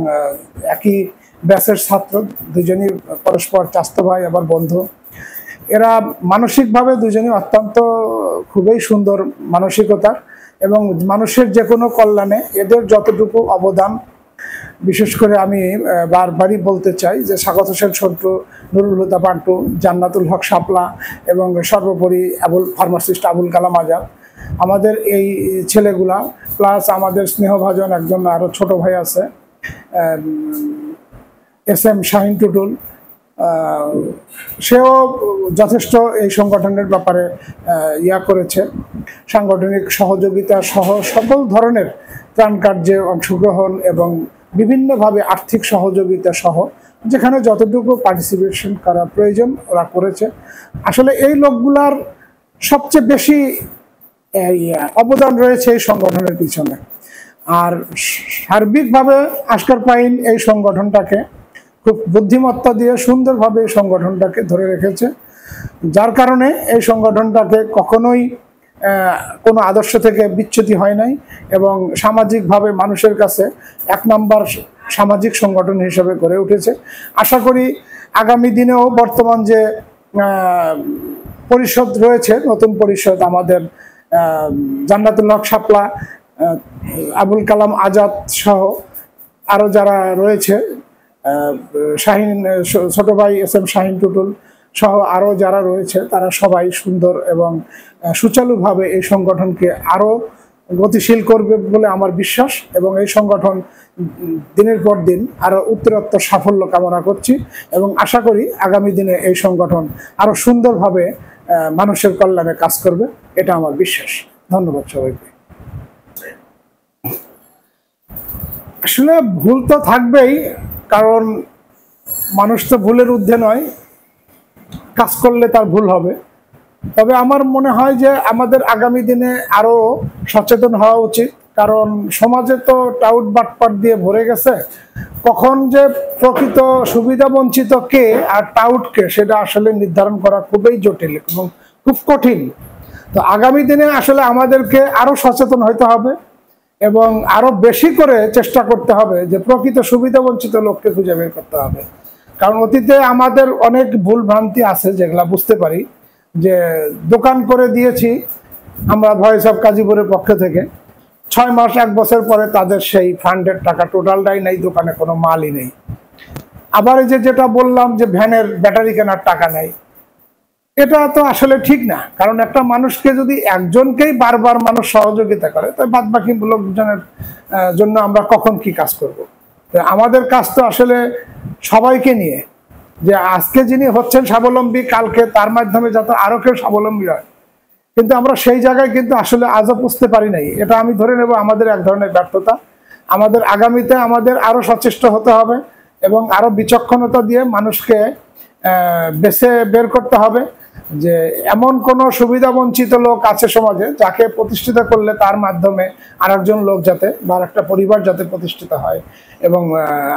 একই ব্যাচের ছাত্র, দুজনই পরস্পর চাচাতো ভাই আবার বন্ধু। এরা মানসিকভাবে দুজনই অত্যন্ত খুবই সুন্দর মানসিকতার এবং মানুষের যে কোনো কল্যাণে এদের যতটুকু অবদান, বিশেষ করে আমি বারবারই বলতে চাই যে সাকাত হোসেন সন্টু, নুরুল হুদা পান্টু, জান্নাতুল হক শাপলা এবং সর্বোপরি ফার্মাসিস্ট আবুল কালাম আজাদ, আমাদের এই ছেলেগুলা প্লাস আমাদের স্নেহভাজন একজন আরও ছোট ভাই আছে SM শাহিন টুটুল, সেও যথেষ্ট এই সংগঠনের ব্যাপারে করেছে, সাংগঠনিক সহযোগিতা সহ সকল ধরনের ত্রাণ কার্যে অংশগ্রহণ এবং বিভিন্নভাবে আর্থিক সহযোগিতা সহ যেখানে যতটুকু পার্টিসিপেশন করা প্রয়োজন ওরা করেছে। আসলে এই লোকগুলার সবচেয়ে বেশি অবদান রয়েছে এই সংগঠনের পিছনে। আর সার্বিকভাবে আশকার পাইন এই সংগঠনটাকে খুব বুদ্ধিমত্তা দিয়ে সুন্দরভাবে এই সংগঠনটাকে ধরে রেখেছে, যার কারণে এই সংগঠনটাকে কখনোই কোনো আদর্শ থেকে বিচ্যুতি হয় নাই এবং সামাজিকভাবে মানুষের কাছে এক নম্বর সামাজিক সংগঠন হিসেবে গড়ে উঠেছে। আশা করি আগামী দিনেও বর্তমান যে পরিষদ রয়েছে, নতুন পরিষদ আমাদের জান্নাতুল হক শাপলা, আবুল কালাম আজাদ সহ আরও যারা রয়েছে, শাহিন ছোট ভাই এস এম শাহিন টুটুল সহ আরও যারা রয়েছে, তারা সবাই সুন্দর এবং সুচারুভাবে এই সংগঠনকে আরও গতিশীল করবে বলে আমার বিশ্বাস এবং এই সংগঠন দিনের পর দিন আরও উত্তরোত্তর সাফল্য কামনা করছি এবং আশা করি আগামী দিনে এই সংগঠন আরও সুন্দরভাবে মানুষের কল্যাণে কাজ করবে, এটা আমার বিশ্বাস। ধন্যবাদ সবাইকে। আসলে ভুল তো থাকবেই, কারণ মানুষ তো ভুলের ঊর্ধ্বে নয়, কাজ করলে তার ভুল হবে। তবে আমার মনে হয় যে আমাদের আগামী দিনে আরো সচেতন হওয়া উচিত, কারণ সমাজে তো টাউট বাটপাট দিয়ে ভরে গেছে। কখন যে প্রকৃত সুবিধা বঞ্চিত কে আর টাউট কে সেটা আসলে নির্ধারণ করা খুবই জটিল এবং খুব কঠিন। তো আগামী দিনে আসলে আমাদেরকে আরো সচেতন হতে হবে এবং আরো বেশি করে চেষ্টা করতে হবে যে প্রকৃত সুবিধা বঞ্চিত লোককে খুঁজে বের করতে হবে। কারণ অতীতে আমাদের অনেক ভুল ভ্রান্তি আছে যেগুলা বুঝতে পারি, যে দোকান করে দিয়েছি আমরা ভয়েস অফ গাজীপুরের পক্ষ থেকে, 6 মাস 1 বছর পরে তাদের সেই ফান্ডের টাকা টোটালটাই নেই, দোকানে কোনো মালই নেই। আবার এই যেটা বললাম যে ভ্যানের ব্যাটারি কেনার টাকা নেই, এটা তো আসলে ঠিক না। কারণ একটা মানুষকে যদি একজনকেই বারবার মানুষ সহযোগিতা করে, তো বাদ বাকি লোকজনের জন্য আমরা কখন কি কাজ করব? আমাদের কাজ তো আসলে সবাইকে নিয়ে, যে আজকে যিনি হচ্ছেন স্বাবলম্বী, কালকে তার মাধ্যমে যাতে আরো কেউ স্বাবলম্বী হয়। কিন্তু আমরা সেই জায়গায় কিন্তু আসলে আজও বুঝতে পারি নাই। এটা আমি ধরে নেব আমাদের এক ধরনের ব্যর্থতা। আমাদের আগামীতে আমাদের আরো সচেষ্ট হতে হবে এবং আরো বিচক্ষণতা দিয়ে মানুষকে বেছে বের করতে হবে যে এমন কোন সুবিধা বঞ্চিত লোক আছে সমাজে যাকে প্রতিষ্ঠিত করলে তার মাধ্যমে আরেকজন লোক যাতে বা আরেকটা পরিবার যাতে প্রতিষ্ঠিত হয় এবং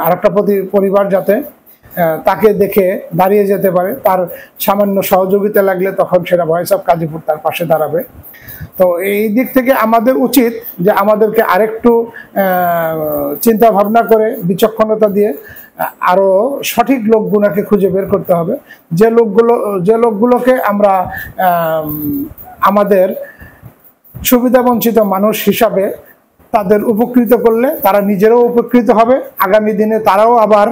আরেকটা পরিবার যাতে তাকে দেখে দাঁড়িয়ে যেতে পারে। তার সামান্য সহযোগিতা লাগলে তখন সেটা ভয়েস অফ গাজীপুর তার পাশে দাঁড়াবে। তো এই দিক থেকে আমাদের উচিত যে আমাদেরকে আরেকটু চিন্তা ভাবনা করে বিচক্ষণতা দিয়ে আরো সঠিক লোকগুলোকে খুঁজে বের করতে হবে, যে লোকগুলোকে আমরা আমাদের সুবিধা বঞ্চিত মানুষ হিসাবে তাদের উপকৃত করলে তারা নিজেরাও উপকৃত হবে, আগামী দিনে তারাও আবার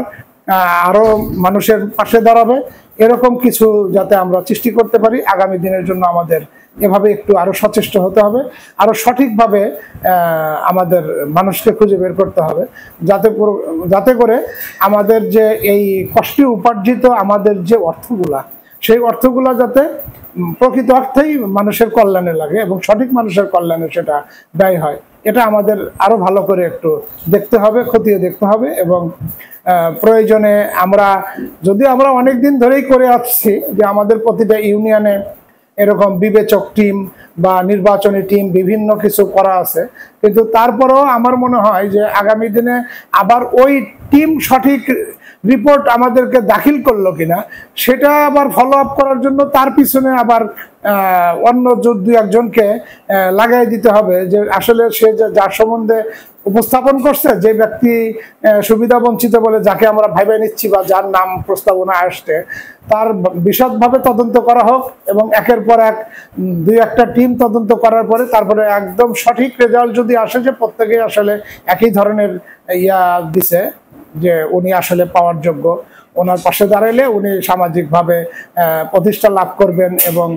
আরো মানুষের পাশে দাঁড়াবে। এরকম কিছু যাতে আমরা সৃষ্টি করতে পারি আগামী দিনের জন্য আমাদের এভাবে একটু আরো সচেষ্ট হতে হবে, আরো সঠিকভাবে আমাদের মানুষকে খুঁজে বের করতে হবে, যাতে করে আমাদের যে এই কষ্টে উপার্জিত আমাদের যে অর্থগুলা, সেই অর্থগুলা যাতে প্রকৃত অর্থেই মানুষের কল্যাণে লাগে এবং সঠিক মানুষের কল্যাণে সেটা ব্যয় হয়। এটা আমাদের আরো ভালো করে একটু দেখতে হবে, খতিয়ে দেখতে হবে এবং প্রয়োজনে আমরা অনেকদিন ধরেই করে আসছি যে আমাদের প্রতিটা ইউনিয়নে এরকম বিবেচক টিম বা নির্বাচনী টিম বিভিন্ন কিছু করা আছে, কিন্তু তারপরেও আমার মনে হয় যে আগামী দিনে আবার ওই টিম সঠিক রিপোর্ট আমাদেরকে দাখিল করলো কিনা সেটা আবার ফলো আপ করার জন্য তার পিছনে আবার অন্য 2 একজনকে লাগাই দিতে হবে, যে আসলে সে যার সম্বন্ধে উপস্থাপন করছে, যে ব্যক্তি সুবিধা বঞ্চিত বলে যাকে আমরা ভাইবে নিচ্ছি বা যার নাম প্রস্তাবনা আসছে, তার বিশদভাবে তদন্ত করা হোক এবং একের পর এক 2-1টা টিম তদন্ত করার পরে তারপরে একদম সঠিক রেজাল্ট যদি আসে যে প্রত্যেকেই আসলে একই ধরনের দিছে, যে উনি আসলে পাওয়ার যোগ্য, ওনার পাশে দাঁড়াইলে উনি সামাজিকভাবে প্রতিষ্ঠা লাভ করবেন এবং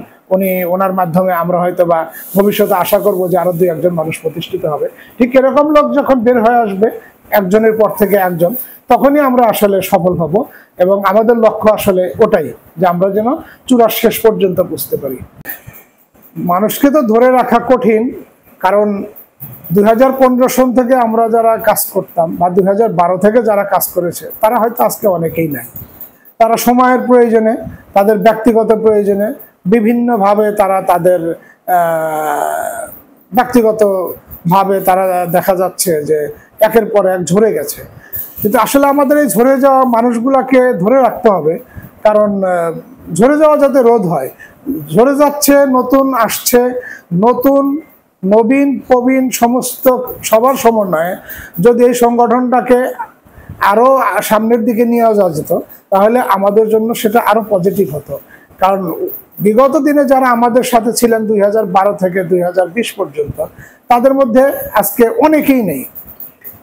ওনার মাধ্যমে আমরা হয়তো বা ভবিষ্যতে আশা করব যে আরো 2-1জন মানুষ প্রতিষ্ঠিত হবে। ঠিক এরকম লোক যখন বের হয়ে আসবে একজনের পর থেকে একজন, তখনই আমরা আসলে সফল হব এবং আমাদের লক্ষ্য আসলে ওটাই, যে আমরা যেন চূড়ার শেষ পর্যন্ত বুঝতে পারি। মানুষকে তো ধরে রাখা কঠিন, কারণ 2015 সন থেকে আমরা যারা কাজ করতাম বা 2012 থেকে যারা কাজ করেছে তারা হয়তো আজকে অনেকেই নাই। তারা সময়ের প্রয়োজনে, তাদের ব্যক্তিগত প্রয়োজনে বিভিন্নভাবে তারা তাদের ব্যক্তিগতভাবে তারা দেখা যাচ্ছে যে একের পর এক ঝরে গেছে। কিন্তু আসলে আমাদের এই ঝরে যাওয়া মানুষগুলাকে ধরে রাখতে হবে, কারণ ঝরে যাওয়া যাতে রোধ হয়। ঝরে যাচ্ছে, নতুন আসছে, নতুন নবীন প্রবীণ সমস্ত সবার সমন্বয়ে যদি এই সংগঠনটাকে আরো সামনের দিকে নিয়ে যাওয়া যেত, তাহলে আমাদের জন্য সেটা আরো পজিটিভ হতো। কারণ বিগত দিনে যারা আমাদের সাথে ছিলেন 2012 থেকে 2020 পর্যন্ত, তাদের মধ্যে আজকে অনেকেই নেই।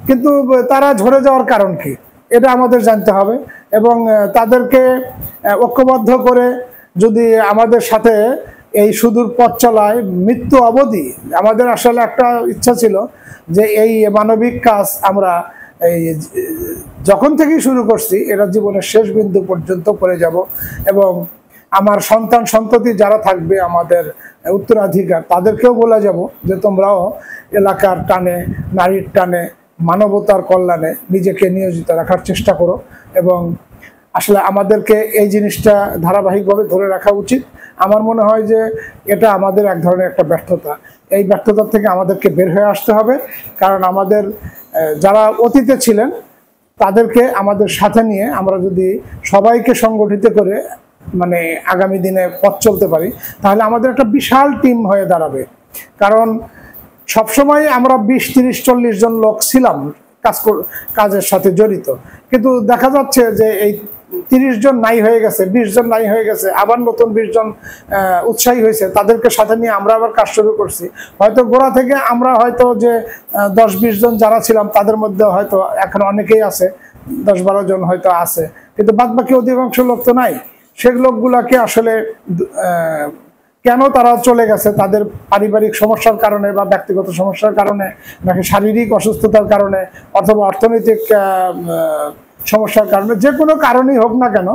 কিন্তু তারা ঝরে যাওয়ার কারণ কি, এটা আমাদের জানতে হবে এবং তাদেরকে ঐক্যবদ্ধ করে যদি আমাদের সাথে এই সুদূর পথ চলায় মৃত্যু অবধি, আমাদের আসলে একটা ইচ্ছা ছিল যে এই মানবিক কাজ আমরা এই যখন থেকেই শুরু করছি এটা জীবনের শেষ বিন্দু পর্যন্ত করে যাব। এবং আমার সন্তান সন্ততি যারা থাকবে, আমাদের উত্তরাধিকার, তাদেরকেও বলে যাব যে তোমরাও এলাকার টানে, নারীর টানে, মানবতার কল্যাণে নিজেকে নিয়োজিত রাখার চেষ্টা করো। এবং আসলে আমাদেরকে এই জিনিসটা ধারাবাহিকভাবে ধরে রাখা উচিত। আমার মনে হয় যে এটা আমাদের এক ধরনের একটা ব্যর্থতা। এই ব্যর্থতা থেকে আমাদেরকে বের হয়ে আসতে হবে, কারণ আমাদের যারা অতীতে ছিলেন তাদেরকে আমাদের সাথে নিয়ে আমরা যদি সবাইকে সংগঠিত করে মানে আগামী দিনে পথ চলতে পারি, তাহলে আমাদের একটা বিশাল টিম হয়ে দাঁড়াবে। কারণ সবসময় আমরা 20, 30, 40 জন লোক ছিলাম কাজের সাথে জড়িত, কিন্তু দেখা যাচ্ছে যে এই 30 জন নাই হয়ে গেছে, 20 জন নাই হয়ে গেছে, আবার নতুন 20 জন উৎসাহী হয়েছে, তাদেরকে সাথে নিয়ে আমরা আবার কাজ শুরু করছি। হয়তো গোড়া থেকে আমরা হয়তো যে 10-20 জন যারা ছিলাম তাদের মধ্যে হয়তো এখন অনেকেই আছে, 10-12 জন হয়তো আছে, কিন্তু বাদ বাকি অধিকাংশ লোক তো নাই। সেই লোকগুলাকে আসলে কেন তারা চলে গেছে, তাদের পারিবারিক সমস্যার কারণে বা ব্যক্তিগত সমস্যার কারণে, নাকি শারীরিক অসুস্থতার কারণে, অথবা অর্থনৈতিক সমস্যার কারণে, যে কোনো কারণেই হোক না কেন,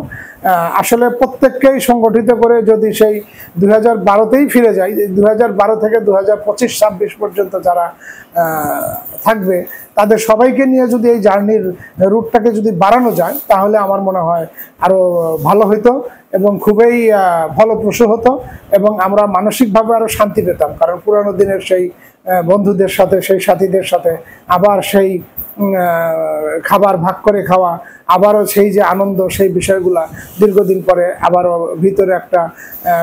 আসলে প্রত্যেককেই সংগঠিত করে যদি সেই 2012তেই ফিরে যায়, 2012 থেকে 2025-26 পর্যন্ত যারা থাকবে, তাদের সবাইকে নিয়ে যদি এই জার্নির রুটটাকে যদি বাড়ানো যায়, তাহলে আমার মনে হয় আরো ভালো হইতো এবং খুবই ফলপ্রসূ হতো এবং আমরা মানসিকভাবে আরো শান্তি পেতাম। কারণ পুরানো দিনের সেই বন্ধুদের সাথে, সেই সাথীদের সাথে আবার সেই খাবার ভাগ করে খাওয়া, আবারও সেই যে আনন্দ, সেই বিষয়গুলা দীর্ঘদিন পরে আবারও ভিতরে একটা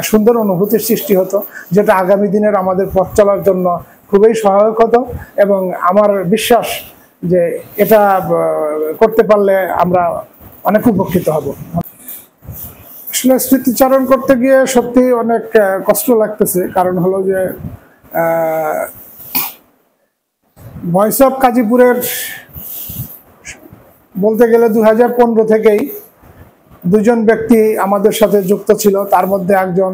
সুন্দর অনুভূতির সৃষ্টি হতো, যেটা আগামী দিনের আমাদের পথ চলার জন্য খুবই সহায়ক হতো। এবং আমার বিশ্বাস যে এটা করতে পারলে আমরা অনেক উপকৃত হব। আসলে স্মৃতিচারণ করতে গিয়ে সত্যি অনেক কষ্ট লাগতেছে। কারণ হলো যে ভয়েস অফ কাজীপুরের বলতে গেলে 2015 থেকেই দুজন ব্যক্তি আমাদের সাথে যুক্ত ছিল। তার মধ্যে একজন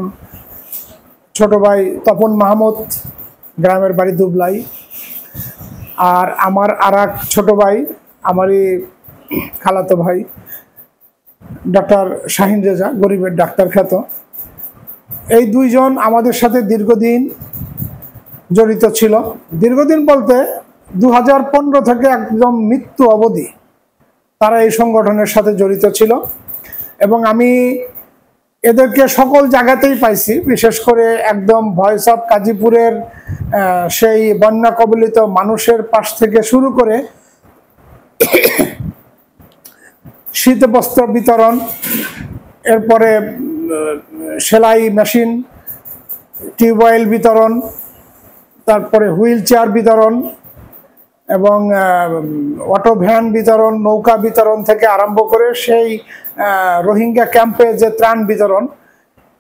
ছোট ভাই তপন মাহমুদ, গ্রামের বাড়ি দুবলাই, আর আমার আর এক ছোট ভাই, আমারই খালাতো ভাই ডক্টর শাহিন রেজা, গরিবের ডাক্তার খ্যাত। এই দুইজন আমাদের সাথে দীর্ঘদিন জড়িত ছিল। দীর্ঘদিন বলতে 2015 থেকে একদম মৃত্যু অবধি তারা এই সংগঠনের সাথে জড়িত ছিল এবং আমি এদেরকে সকল জায়গাতেই পাইছি। বিশেষ করে একদম ভয়েস অফ কাজীপুরের সেই বন্যা কবলিত মানুষের পাশ থেকে শুরু করে শীত বস্ত্র বিতরণ, এরপরে সেলাই মেশিন, টিউবওয়েল বিতরণ, তারপরে হুইল চেয়ার বিতরণ এবং অটো ভ্যান বিতরণ, নৌকা বিতরণ থেকে আরম্ভ করে সেই রোহিঙ্গা ক্যাম্পে যে ত্রাণ বিতরণ,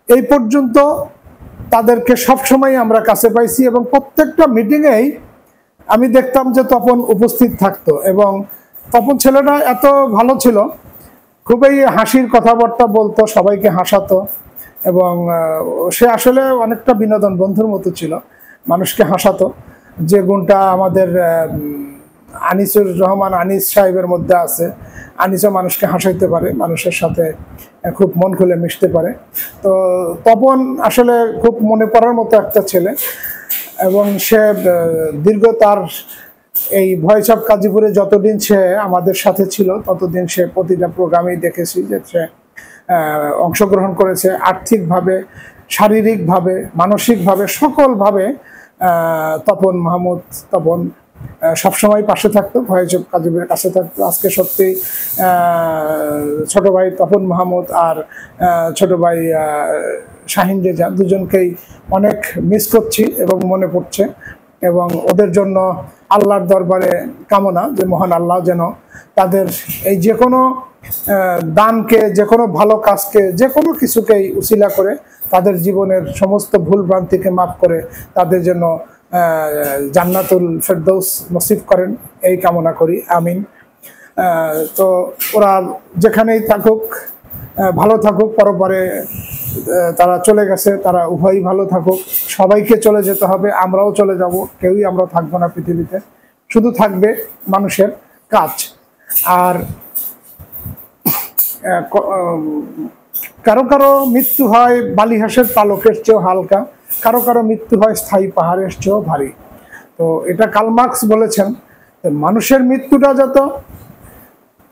এই পর্যন্ত তাদেরকে সবসময় আমরা কাছে পাইছি। এবং প্রত্যেকটা মিটিংয়েই আমি দেখতাম যে তপন উপস্থিত থাকতো এবং তপন ছেলেটা এত ভালো ছিল, খুবই হাসির কথাবার্তা বলতো, সবাইকে হাসাতো এবং সে আসলে অনেকটা বিনোদন বন্ধুর মতো ছিল, মানুষকে হাসাতো। যে গুণটা আমাদের আনিসুর রহমান আনিস সাহেবের মধ্যে আছে। আনিসও মানুষকে হাসাইতে পারে, মানুষের সাথে খুব মন খুলে মিশতে পারে। তো তপন আসলে খুব মনে পড়ার মতো একটা ছেলে এবং সে দীর্ঘ তার এই ভয়েস অফ কাজীপুরে যতদিন সে আমাদের সাথে ছিল ততদিন সে প্রতিটা প্রোগ্রামেই দেখেছি যে সে অংশগ্রহণ করেছে। আর্থিকভাবে, শারীরিকভাবে, মানসিকভাবে, সকলভাবে তপন মাহমুদ, তপন সবসময় পাশে থাকতো, ভয়েস অফ কাজীপুরের কাছে থাকতো। আজকে সত্যি ছোট ভাই তপন মাহমুদ আর ছোট ভাই শাহিন রেজা দুজনকেই অনেক মিস করছি এবং মনে পড়ছে, এবং ওদের জন্য আল্লাহর দরবারে কামনা যে মহান আল্লাহ যেন তাদের এই যে কোনো দানকে, যে কোনো ভালো কাজকে, যে কোনো কিছুকেই উসিলা করে তাদের জীবনের সমস্ত ভুল ভ্রান্তিকে মাফ করে তাদের জন্য জান্নাতুল ফেরদৌস নসিব করেন, এই কামনা করি, আমিন। তো ওরা যেখানেই থাকুক ভালো থাকুক, পরপরে তারা চলে গেছে, তারা উভয়ই ভালো থাকুক। সবাইকে চলে যেতে হবে, আমরাও চলে যাব, কেউই আমরা থাকবো না পৃথিবীতে, শুধু থাকবে মানুষের কাজ। আর কারো কারো মৃত্যু হয় বালিহাঁসের পালকের চেয়েও হালকা, কারো কারো মৃত্যু হয় স্থায়ী পাহাড়ের চেয়েও ভারী। তো এটা কার্ল মার্কস বলেছেন, মানুষের মৃত্যুটা যত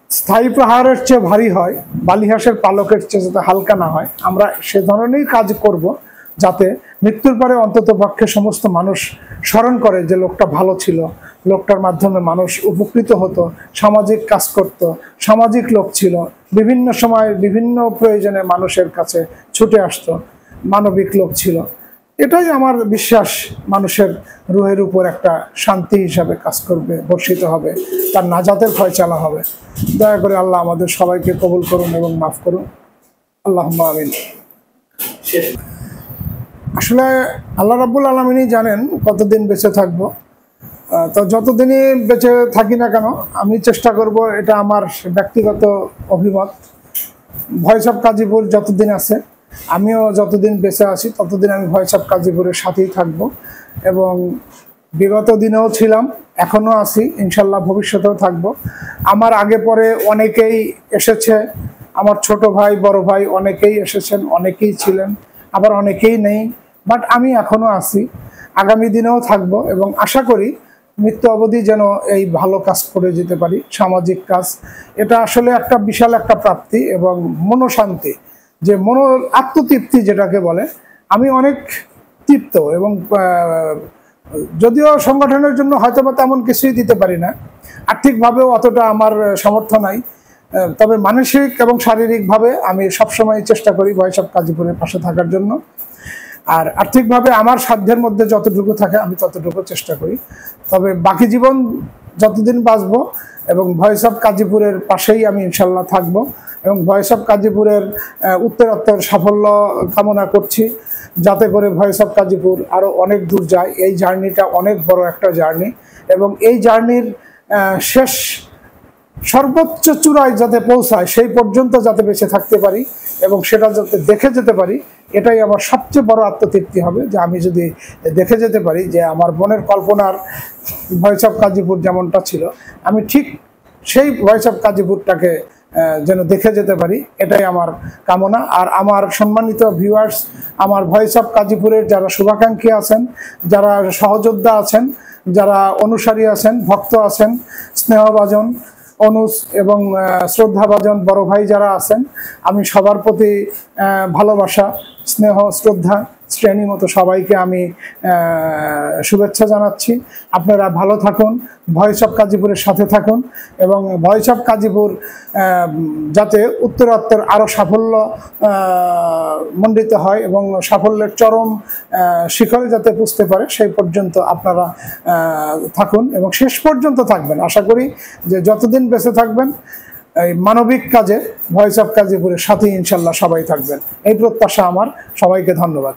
স্থায়ী পাহাড়ের চেয়ে ভারী হয়, বালিহাঁসের পালকের চেয়ে যাতে হালকা না হয়, আমরা সে ধরনেরই কাজ করব যাতে মৃত্যুর পরে অন্তত পক্ষে সমস্ত মানুষ স্মরণ করে যে লোকটা ভালো ছিল, লোকটার মাধ্যমে মানুষ উপকৃত হতো, সামাজিক কাজ করত, সামাজিক লোক ছিল, বিভিন্ন সময় বিভিন্ন প্রয়োজনে মানুষের কাছে ছুটে আসতো, মানবিক লোক ছিল। এটাই আমার বিশ্বাস মানুষের রুহের উপর একটা শান্তি হিসাবে কাজ করবে, বর্ষিত হবে, তার নাজাতের ফয়সালা হবে। দয়া করে আল্লাহ আমাদের সবাইকে কবুল করুন এবং মাফ করুন, আল্লাহুম্মা আমিন। আসলে আল্লাহ রাব্বুল আলামিনই জানেন কতদিন বেঁচে থাকবো। তো যতদিনই বেঁচে থাকি না কেন আমি চেষ্টা করব, এটা আমার ব্যক্তিগত অভিমত, ভয়েস অফ কাজীপুর যতদিন আছে, আমিও যতদিন বেঁচে আছি ততদিন আমি ভয়েস অফ কাজীপুরের সাথেই থাকব, এবং বিগত দিনেও ছিলাম, এখনও আছি, ইনশাল্লাহ ভবিষ্যতেও থাকব। আমার আগে পরে অনেকেই এসেছে, আমার ছোট ভাই বড় ভাই অনেকেই এসেছেন, অনেকেই ছিলেন, আবার অনেকেই নেই, বাট আমি এখনও আছি, আগামী দিনেও থাকব, এবং আশা করি মৃত্যু অবধি যেন এই ভালো কাজ করে যেতে পারি, সামাজিক কাজ। এটা আসলে একটা বিশাল একটা প্রাপ্তি এবং মনোশান্তি, যে মনো আত্মতৃপ্তি যেটাকে বলে। আমি অনেক তৃপ্ত, এবং যদিও সংগঠনের জন্য হয়তো বা তেমন কিছুই দিতে পারি না, আর্থিকভাবেও অতটা আমার সামর্থ্য নাই, তবে মানসিক এবং শারীরিকভাবে আমি সবসময় চেষ্টা করি ভয়েস অফ কাজীপুরের পাশে থাকার জন্য। আর আর্থিকভাবে আমার সাধ্যের মধ্যে যতটুকু থাকে আমি ততটুকু চেষ্টা করি। তবে বাকি জীবন যতদিন বাঁচব এবং ভয়েস অফ কাজীপুরের পাশেই আমি ইনশাল্লাহ থাকব, এবং ভয়েস অফ কাজীপুরের উত্তরোত্তর সাফল্য কামনা করছি, যাতে করে ভয়েস অফ কাজীপুর আরও অনেক দূর যায়। এই জার্নিটা অনেক বড় একটা জার্নি, এবং এই জার্নির শেষ সর্বোচ্চ চূড়ায় যাতে পৌঁছায় সেই পর্যন্ত যাতে বেঁচে থাকতে পারি এবং সেটা যাতে দেখে যেতে পারি, এটাই আমার সবচেয়ে বড় আত্মতৃপ্তি হবে। যে আমি যদি দেখে যেতে পারি যে আমার মনের কল্পনার ভয়েস অফ কাজীপুর যেমনটা ছিল, আমি ঠিক সেই ভয়েস অফ কাজীপুরটাকে যেন দেখে যেতে পারি, এটাই আমার কামনা। আর আমার সম্মানিত ভিউয়ার্স, আমার ভয়েস অফ কাজীপুরের যারা শুভাকাঙ্ক্ষী আছেন, যারা সহযোদ্ধা আছেন, যারা অনুসারী আছেন, ভক্ত আছেন, স্নেহভাজন অনুজ এবং শ্রদ্ধাভাজন বড় ভাই যারা আছেন, আমি সবার প্রতি ভালোবাসা, স্নেহ, শ্রদ্ধা, শ্রেণী মতো সবাইকে আমি শুভেচ্ছা জানাচ্ছি। আপনারা ভালো থাকুন, ভয়েস অফ কাজীপুরের সাথে থাকুন, এবং ভয়েস অফ কাজীপুর যাতে উত্তরোত্তর আরও সাফল্য মণ্ডিত হয় এবং সাফল্যের চরম শিখরে যাতে পুষতে পারে সেই পর্যন্ত আপনারা থাকুন এবং শেষ পর্যন্ত থাকবেন। আশা করি যে যতদিন বেঁচে থাকবেন এই মানবিক কাজে ভয়েস অফ কাজীপুরের সাথে ইনশাল্লাহ সবাই থাকবেন, এই প্রত্যাশা আমার। সবাইকে ধন্যবাদ।